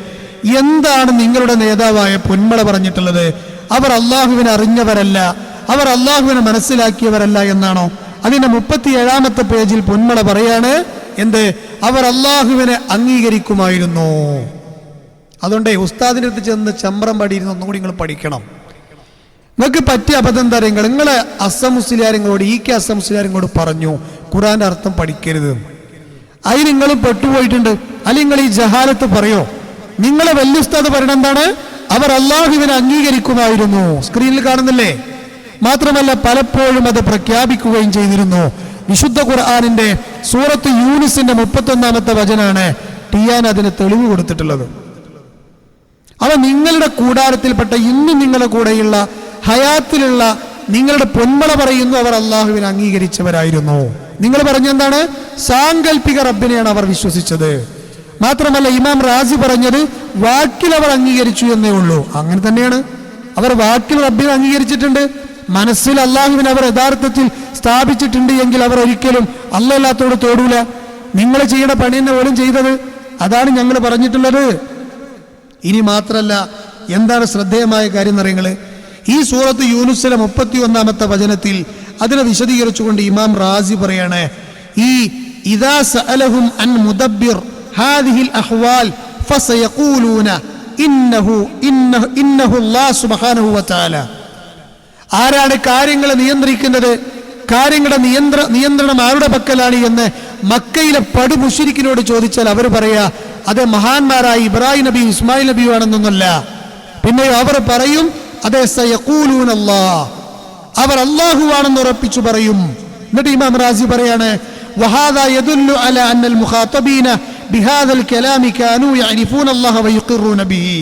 എന്താണ് നിങ്ങളുടെ നേതാവായ പൊന്മള പറഞ്ഞിട്ടുള്ളത്? അവർ അള്ളാഹുവിനെ അറിഞ്ഞവരല്ല, അവർ അള്ളാഹുവിനെ മനസ്സിലാക്കിയവരല്ല എന്നാണോ? അതിന്റെ 37-ാമത്തെ പേജിൽ പൊന്മള പറയാണ് എന്ത്? അവർ അള്ളാഹുവിനെ അംഗീകരിക്കുമായിരുന്നു. അതുകൊണ്ടേ ഉസ്താദിന്റെ അടുത്ത് ചെന്ന് ചമ്പ്രം പാടിയിരുന്ന ഒന്നുകൂടി നിങ്ങൾ പഠിക്കണം. നിങ്ങൾക്ക് പറ്റിയ അബദ്ധം എന്താ പറയുക? നിങ്ങളെ അസമുസ്ലിയാരിങ്ങളോട് അസമുസ്ലിയാരിങ്ങളോട് പറഞ്ഞു ഖുർആന്റെ അർത്ഥം പഠിക്കരുത്. അതിൽ നിങ്ങൾ പെട്ടുപോയിട്ടുണ്ട്. അല്ലെങ്കിൽ നിങ്ങൾ ഈ ജഹാലത്ത് പറയോ? നിങ്ങളെ വലിയ ഉസ്താദ് പറയണ എന്താണ്? അവർ അള്ളാഹുവിനെ അംഗീകരിക്കുമായിരുന്നു. സ്ക്രീനിൽ കാണുന്നില്ലേ? മാത്രമല്ല പലപ്പോഴും അത് പ്രഖ്യാപിക്കുകയും ചെയ്തിരുന്നു. വിശുദ്ധ ഖുർആനിന്റെ സൂറത്ത് യൂനിസിന്റെ 31-ാമത്തെ വചനാണ് ടിയാൻ അതിന് തെളിവ് കൊടുത്തിട്ടുള്ളത്. അവ നിങ്ങളുടെ കൂടാരത്തിൽപ്പെട്ട ഇന്ന് നിങ്ങളുടെ കൂടെയുള്ള ഹയാത്തിലുള്ള നിങ്ങളുടെ പൊന്മള പറയുന്നു അവർ അള്ളാഹുവിനെ അംഗീകരിച്ചവരായിരുന്നു. നിങ്ങൾ പറഞ്ഞെന്താണ്? സാങ്കല്പിക റബ്ബിനെയാണ് അവർ വിശ്വസിച്ചത്. മാത്രമല്ല ഇമാം റാസി പറഞ്ഞത് വാക്കിൽ അവർ അംഗീകരിച്ചു എന്നേ ഉള്ളൂ. അങ്ങനെ തന്നെയാണ്. അവർ വാക്കിൽ റബ്ബിനെ അംഗീകരിച്ചിട്ടുണ്ട്. മനസ്സിൽ അള്ളാഹുവിനെ അവർ യഥാർത്ഥത്തിൽ സ്ഥാപിച്ചിട്ടുണ്ട് എങ്കിൽ അവർ ഒരിക്കലും അല്ലാത്തോട് തോടൂല. നിങ്ങൾ ചെയ്യുന്ന പണി തന്നെ പോലും ചെയ്തത്. അതാണ് ഞങ്ങൾ പറഞ്ഞിട്ടുള്ളത്. ഇനി മാത്രല്ല എന്താണ് ശ്രദ്ധേയമായ കാര്യം എന്നറിയങ്ങള്? ഈ സൂറത്ത് യൂനുസിലെ 31-ാമത്തെ വചനത്തിൽ അതിനെ വിശദീകരിച്ചുകൊണ്ട് ഇമാം റാസി പറയാണ്, ഈ ഇദാ സഅലഹും അൻ മുദബ്ബിർ ഹാദിഹിൽ അഹ്വാൽ ഫസയഖൂലൂന ഇന്നഹു അല്ലാഹു സുബ്ഹാനഹു വ തആല. ആരാണ് കാര്യങ്ങളെ നിയന്ത്രിക്കുന്നത്, കാര്യങ്ങളുടെ നിയന്ത്രണം ആരുടെ പക്കലാണ് എന്ന് മക്കയിലെ പടു മുശ്രിക്കിനോട് ചോദിച്ചാൽ അവർ പറയാ അത് മഹാന്മാരായ ഇബ്രാഹിം നബി ഇസ്മായിൽ നബിയും ആണെന്നൊന്നുമല്ല. പിന്നെ അവർ പറയും അതേ സയഖൂലൂന അല്ലാഹ്, അവർ അല്ലാഹുവാണെന്ന് ഉറപ്പിച്ചു പറയും. എന്നിട്ട് ഇമാം റാസി പറയാണ് വഹാദാ യദുല്ലു അലാ അന്നൽ മുഖാതബീന ബിഹാദൽ കലാമി കാനൂ യഅരിഫൂന അല്ലാഹ വയുഖിറൂന ബിഹി.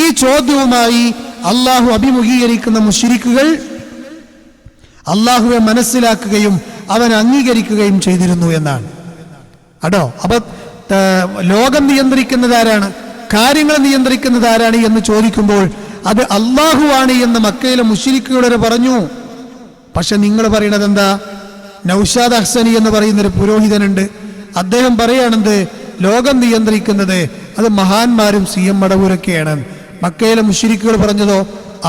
ഈ ചോദ്യവുമായി അല്ലാഹു അഭിമുഖീകരിക്കുന്ന മുശ്രിക്കുകൾ അല്ലാഹുവെ മനസ്സിലാക്കുകയും അവൻ അംഗീകരിക്കുകയും ചെയ്തിരുന്നു എന്നാണ്. അടോ അപ്പൊ ലോകം നിയന്ത്രിക്കുന്നത് ആരാണ്, കാര്യങ്ങൾ നിയന്ത്രിക്കുന്നത് ആരാണ് എന്ന് ചോദിക്കുമ്പോൾ അത് അല്ലാഹുവാണ് എന്ന് മക്കയിലെ മുശ്രിക്കുകളെ പറഞ്ഞു. പക്ഷെ നിങ്ങൾ പറയണത് എന്താ? നൗഷാദ് അഹ്സനി എന്ന് പറയുന്നൊരു പുരോഹിതനുണ്ട്, അദ്ദേഹം പറയുകയാണെന്ത് ലോകം നിയന്ത്രിക്കുന്നത് അത് മഹാന്മാരും CM മടവൂരൊക്കെയാണ്. മക്കയിലെ മുശ്രിക്കുകൾ പറഞ്ഞതോ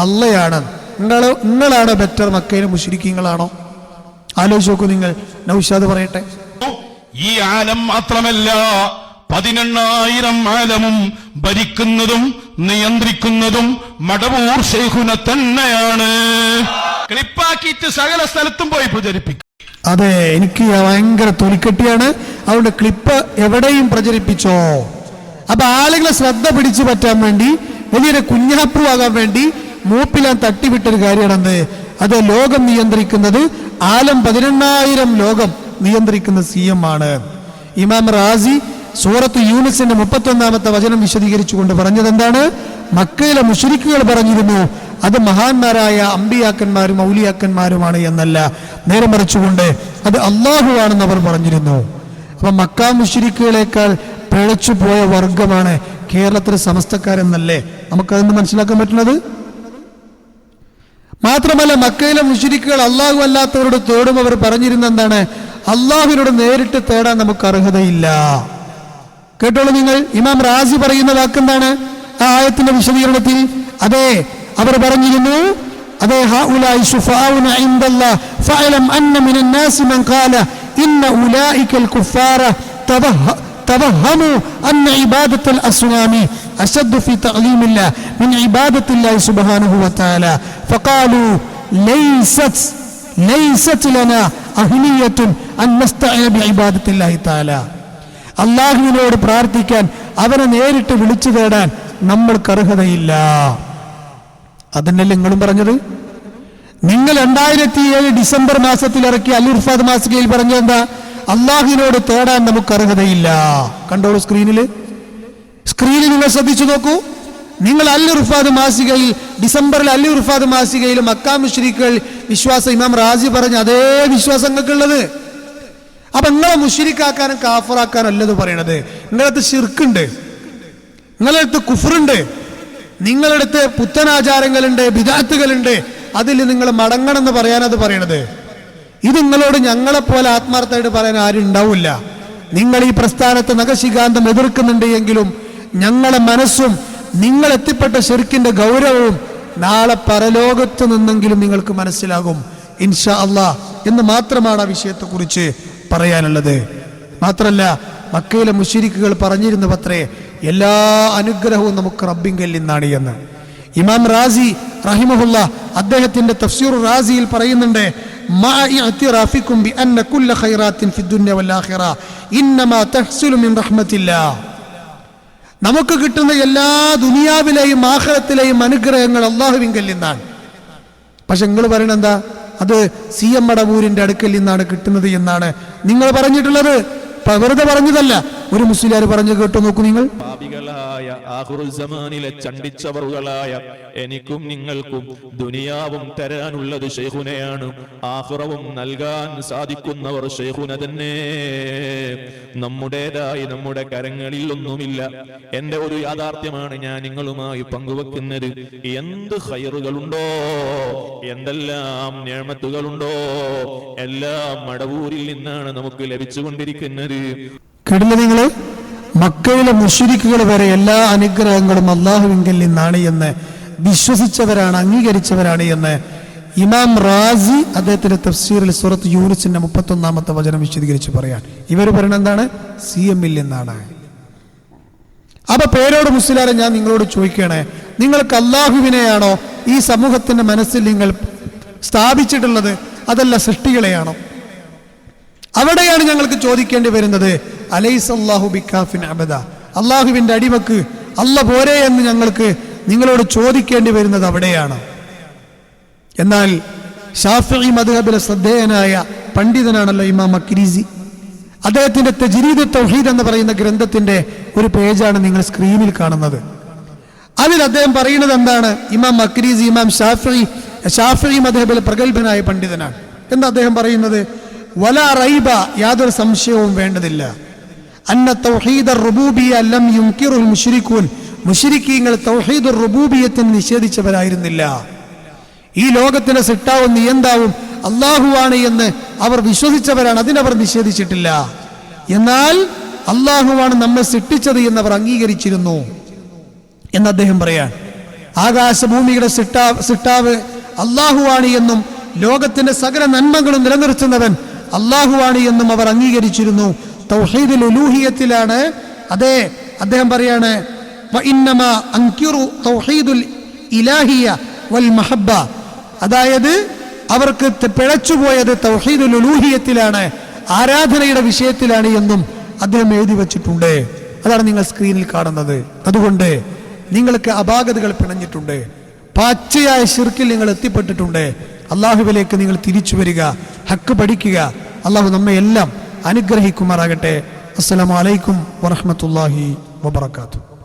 അള്ളയാണ്. നിങ്ങളാണോ ബെറ്റർ, മക്കയിലെ മുശ്രിക്കീങ്ങളാണോ? ആലോചിച്ച് നോക്കൂ നിങ്ങൾ. നൗഷാദ് പറയട്ടെ. ഈ ആലം മാത്രമല്ല 18,000 ആലമും ഭരിക്കുന്നതും നിയന്ത്രിക്കുന്നതും മടവൂർ ശൈഖുന തന്നെയാണ്. ക്ലിപ്പാക്കിയിട്ട് സകല സ്ഥലത്തും പോയി പ്രചരിപ്പിക്കും. അതെ, എനിക്ക് ഭയങ്കര തൊലിക്കെട്ടിയാണ്, അതുകൊണ്ട് ക്ലിപ്പ് എവിടെയും പ്രചരിപ്പിച്ചോ. അപ്പൊ ആളുകളെ ശ്രദ്ധ പിടിച്ചു പറ്റാൻ വേണ്ടി, വലിയൊരു കുഞ്ഞാപ്പു ആകാൻ വേണ്ടി മൂപ്പിലാൻ തട്ടിവിട്ടൊരു കാര്യമാണെന്ന്. അത് ലോകം നിയന്ത്രിക്കുന്നത് ആലം 18,000 ലോകം നിയന്ത്രിക്കുന്ന CM ആണ്. ഇമാം റാസി സൂറത്ത് യൂനുസിന്റെ 31-ാമത്തെ വചനം വിശദീകരിച്ചുകൊണ്ട് പറഞ്ഞത് എന്താണ്? മക്കയിലെ മുശ്രിക്കുകൾ പറഞ്ഞിരുന്നു അത് മഹാന്മാരായ അമ്പിയാക്കന്മാരും ഔലിയാക്കന്മാരുമാണ് എന്നല്ല, നേരെ മറിച്ചുകൊണ്ട് അത് അല്ലാഹുവാണെന്ന് അവർ പറഞ്ഞിരുന്നു. അപ്പൊ മക്ക മുശ്രിക്കുകളെക്കാൾ പിഴച്ചു പോയ വർഗമാണ് കേരളത്തിലെ സമസ്തക്കാരെന്നല്ലേ നമുക്കതെന്ന് മനസ്സിലാക്കാൻ പറ്റുന്നത്? മാത്രമല്ല മക്കയിലെ മുശ്രിക്കുകൾ അല്ലാഹു അല്ലാത്തവരോട് തേടും അവർ പറഞ്ഞിരുന്ന എന്താണ്? അല്ലാഹുവിനോട് നേരിട്ട് തേടാൻ നമുക്ക് അർഹതയില്ല. കേട്ടോളൂ നിങ്ങൾ. ഇമാം റാസി പറയുന്ന വാക്കെന്താണ് ആ ആയത്തിന്റെ വിശദീകരണത്തിൽ? അതെ, അവർ പറഞ്ഞിരുന്നു അതെ ഹഉലാഇ ശുഫാഉന ഇൻദല്ലാഹ് ഫഅലം അന്ന മിനൻ നാസി മൻ ഖാല ഇന്ന ഉലൈകൽ കുഫാര തവഹമു അന്ന ഇബാദത്തുൽ അസ്നാമി അശദ്ദു ഫി തഅലീമില്ലാഹ് മിൻ ഇബാദത്തില്ലാഹി സുബ്ഹാനഹു വതആല ഫഖാലു ലൈസത് ലനാ അഹ്ലിയത്തുൻ അൻ നസ്തഈന ബിഇബാദത്തില്ലാഹി തആല. അല്ലാഹുവിനോട് പ്രാർത്ഥിക്കാൻ, അവനെ നേരിട്ട് വിളിച്ചു തേടാൻ നമ്മൾക്ക് അർഹതയില്ല. അതന്നല്ലേ നിങ്ങളും പറഞ്ഞത്? നിങ്ങൾ 2007 ഡിസംബർ മാസത്തിൽ ഇറക്കിയ അൽ-ഇർഫാദ് മാസികയിൽ പറഞ്ഞത് എന്താ? അല്ലാഹുവിനോട് തേടാൻ നമുക്ക് അർഹതയില്ല. കണ്ടോളൂ സ്ക്രീനിൽ നിങ്ങൾ ശ്രദ്ധിച്ചു നോക്കൂ. നിങ്ങൾ അൽ-ഇർഫാദ് മാസികയിൽ ഡിസംബറിൽ അൽ-ഇർഫാദ് മാസികയിൽ മക്ക മുശ്രിക്കുകൾ വിശ്വാസം ഇമാം റാസി പറഞ്ഞ അതേ വിശ്വാസം നിങ്ങൾക്കുള്ളത്. അപ്പൊ നിങ്ങളെ മുശ്രിക്കാക്കാനും കാഫറാക്കാനും അല്ലത് പറയണത്. നിങ്ങളടുത്ത് ശിർക്കുണ്ട്, നിങ്ങളടുത്ത് കുഫറുണ്ട്, നിങ്ങളടുത്ത് പുത്തനാചാരങ്ങളുണ്ട്, ബിദഅത്തുകളുണ്ട്, അതിൽ നിങ്ങൾ മടങ്ങണം എന്ന് പറയാനത് പറയണത്. ഇത് നിങ്ങളോട് ഞങ്ങളെപ്പോലെ ആത്മാർത്ഥമായിട്ട് പറയാൻ ആരും ഉണ്ടാവില്ല. നിങ്ങൾ ഈ പ്രസ്ഥാനത്തെ നഖശികാന്തം എതിർക്കുന്നുണ്ട് എങ്കിലും ഞങ്ങളെ മനസ്സും നിങ്ങൾ എത്തിപ്പെട്ട ശിർക്കിന്റെ ഗൗരവവും നാളെ പരലോകത്ത് നിന്നെങ്കിലും നിങ്ങൾക്ക് മനസ്സിലാകും ഇൻഷാ അല്ലാഹ് എന്ന് മാത്രമാണ് ആ വിഷയത്തെക്കുറിച്ച് പറയാനുള്ളത്. മാത്രല്ല മക്കയിലെ മുശ്രിക്കുകൾ പറഞ്ഞിരുന്നു പത്രേ എല്ലാ അനുഗ്രഹവും നമുക്ക് റബ്ബിങ്കൽ നിന്നാണ് എന്ന്. ഇമാം റാസി റഹിമഹുല്ലാ അദ്ദേഹത്തിന്റെ തഫ്സീർ റാസിയിൽ പറയുന്നുണ്ട് മാ ഇഅ്തിറാഫികും ബി അന്ന കുല്ല ഖൈറാത്തിൻ ഫി ദുനിയ വൽ ആഖിറ ഇന്നമാ തഹ്സുലു മിൻ റഹ്മത്തില്ലാഹ്. നമുക്ക് കിട്ടുന്ന എല്ലാ ദുനിയാവിലെയും ആഖിറത്തിലെയും അനുഗ്രഹങ്ങൾ അല്ലാഹുവിങ്കൽ നിന്നാണ്. പക്ഷെ നിങ്ങൾ പറയണ എന്താ? അത് CM മടവൂരിന്റെ അടുക്കൽ നിന്നാണ് കിട്ടുന്നത് എന്നാണ് നിങ്ങൾ പറഞ്ഞിട്ടുള്ളത്. വെറുതെ പറഞ്ഞതല്ല, ഒരു മുസ്ലിയാർ പറഞ്ഞു കേട്ടോ. നോക്കൂ നിങ്ങൾ. പാപികളായ ആഖിറുൽ സമാനിലെ ചണ്ടിച്ചവറുകളായ എനിക്കും നിങ്ങൾക്കും ദുനിയാവും തരാനുള്ളത് ശൈഖുനയാണ്, ആഖിറവും നൽകാൻ സാധിക്കുന്നവർ ശൈഖുന തന്നെ. നമ്മുടേതായി നമ്മുടെ കരങ്ങളിൽ ഒന്നുമില്ല. എന്റെ ഒരു യാഥാർത്ഥ്യമാണ് ഞാൻ നിങ്ങളുമായി പങ്കുവെക്കുന്നത്. എന്ത് ഖൈറുകളുണ്ടോ, എന്തെല്ലാം നിഅമത്തുകളുണ്ടോ, എല്ലാം മടവൂരിൽ നിന്നാണ് നമുക്ക് ലഭിച്ചുകൊണ്ടിരിക്കുന്നത്. കേട്ടില്ല നിങ്ങള്? മക്കയിലെ മുശ്രിക്കുകൾ വരെ എല്ലാ അനുഗ്രഹങ്ങളും അല്ലാഹുവിങ്കൽ നിന്നാണ് എന്ന് വിശ്വസിച്ചവരാണ്, അംഗീകരിച്ചവരാണ് എന്ന് ഇമാം റാസി അദ്ദേഹത്തിന്റെ തഫ്സീറിൽ സൂറത്ത് യൂനുസിന്റെ 31-ാമത്തെ വചനം വിശദീകരിച്ച് പറയാൻ. ഇവർ പറയുന്നത് എന്താണ്? CM-ൽ നിന്നാണ്. അപ്പൊ പേരോട് മുസ്ലിയാരെ ഞാൻ നിങ്ങളോട് ചോദിക്കുകയാണ്, നിങ്ങൾക്ക് അല്ലാഹുവിനെയാണോ ഈ സമൂഹത്തിന്റെ മനസ്സിൽ നിങ്ങൾ സ്ഥാപിച്ചിട്ടുള്ളത് അതല്ല സൃഷ്ടികളെയാണോ? അവിടെയാണ് ഞങ്ങൾക്ക് ചോദിക്കേണ്ടി വരുന്നത്, അലൈസ അല്ലാഹു ബിക്കാഫിൻ അബദ, അള്ളാഹുവിന്റെ അടിമക്ക് അല്ല പോരെ എന്ന് ഞങ്ങൾക്ക് നിങ്ങളോട് ചോദിക്കേണ്ടി വരുന്നത് അവിടെയാണ്. എന്നാൽ ശാഫിഈ മദ്ഹബിലെ ശ്രദ്ധേയനായ പണ്ഡിതനാണല്ലോ ഇമാം മക്രിസി. അദ്ദേഹത്തിന്റെ തജ്രീദ് തൗഹീദ് എന്ന് പറയുന്ന ഗ്രന്ഥത്തിന്റെ ഒരു പേജാണ് നിങ്ങൾ സ്ക്രീനിൽ കാണുന്നത്. അതിൽ അദ്ദേഹം പറയുന്നത് എന്താണ്? ഇമാം മക്രിസി, ഇമാം ഷാഫിഈ മദ്ഹബിലെ പ്രഗത്ഭനായ പണ്ഡിതനാണ്. എന്താ അദ്ദേഹം പറയുന്നത്? വലാ റൈബ, യാതൊരു സംശയവും വേണ്ടതില്ല, അന്ന തൗഹീദർ റുബൂബിയ്യ ലം യുൻകിറുൽ മുശ്രികൂൻ, മുശ്രിക്കീങ്ങൾ തൗഹീദുർ റുബൂബിയ്യത്തിനെ നിഷേധിച്ചവരായിരുന്നില്ല. ഈ ലോകത്തിന്റെ സിട്ടാവും നിയന്താവും അള്ളാഹുവാണ് എന്ന് അവർ വിശ്വസിച്ചവരാണ്, അതിനവർ നിഷേധിച്ചിട്ടില്ല. എന്നാൽ അള്ളാഹുവാണ് നമ്മെ സൃഷ്ടിച്ചത് എന്നവർ അംഗീകരിച്ചിരുന്നു എന്ന് അദ്ദേഹം പറയാൻ. ആകാശഭൂമിയുടെ സിട്ടാവ് അള്ളാഹുവാണ് എന്നും ലോകത്തിന്റെ സകല നന്മകളും നിലനിർത്തുന്നവൻ അള്ളാഹുവാണ് എന്നും അവർ അംഗീകരിച്ചിരുന്നു. തൗഹീദുൽ ഉലൂഹിയത്തിലാണ് അതേ അദ്ദേഹം പറയാണ്, വഇന്നമാ അൻകിറു തൗഹീദുൽ ഇലാഹിയ വൽ മഹബ്ബ, അതായത് അവർക്ക് പിഴച്ചുപോയത് തൗഹീദുൽ ഉലൂഹിയത്തിലാണ്, ആരാധനയുടെ വിഷയത്തിലാണ് എന്നും അദ്ദേഹം എഴുതി വച്ചിട്ടുണ്ട്. അതാണ് നിങ്ങൾ സ്ക്രീനിൽ കാണുന്നത്. അതുകൊണ്ട് നിങ്ങൾക്ക് അപാകതകൾ പിണഞ്ഞിട്ടുണ്ട്, പച്ചയായ ശിർക്കിൽ നിങ്ങൾ എത്തിപ്പെട്ടിട്ടുണ്ട്. അള്ളാഹുവിലേക്ക് നിങ്ങൾ തിരിച്ചു വരിക, ഹക്ക് പഠിക്കുക. അള്ളാഹു നമ്മെ എല്ലാം അനുഗ്രഹിക്കുമാറാകട്ടെ. അസ്സലാമു അലൈക്കും വറഹ്മത്തുള്ളാഹി വബറകാതുഹു.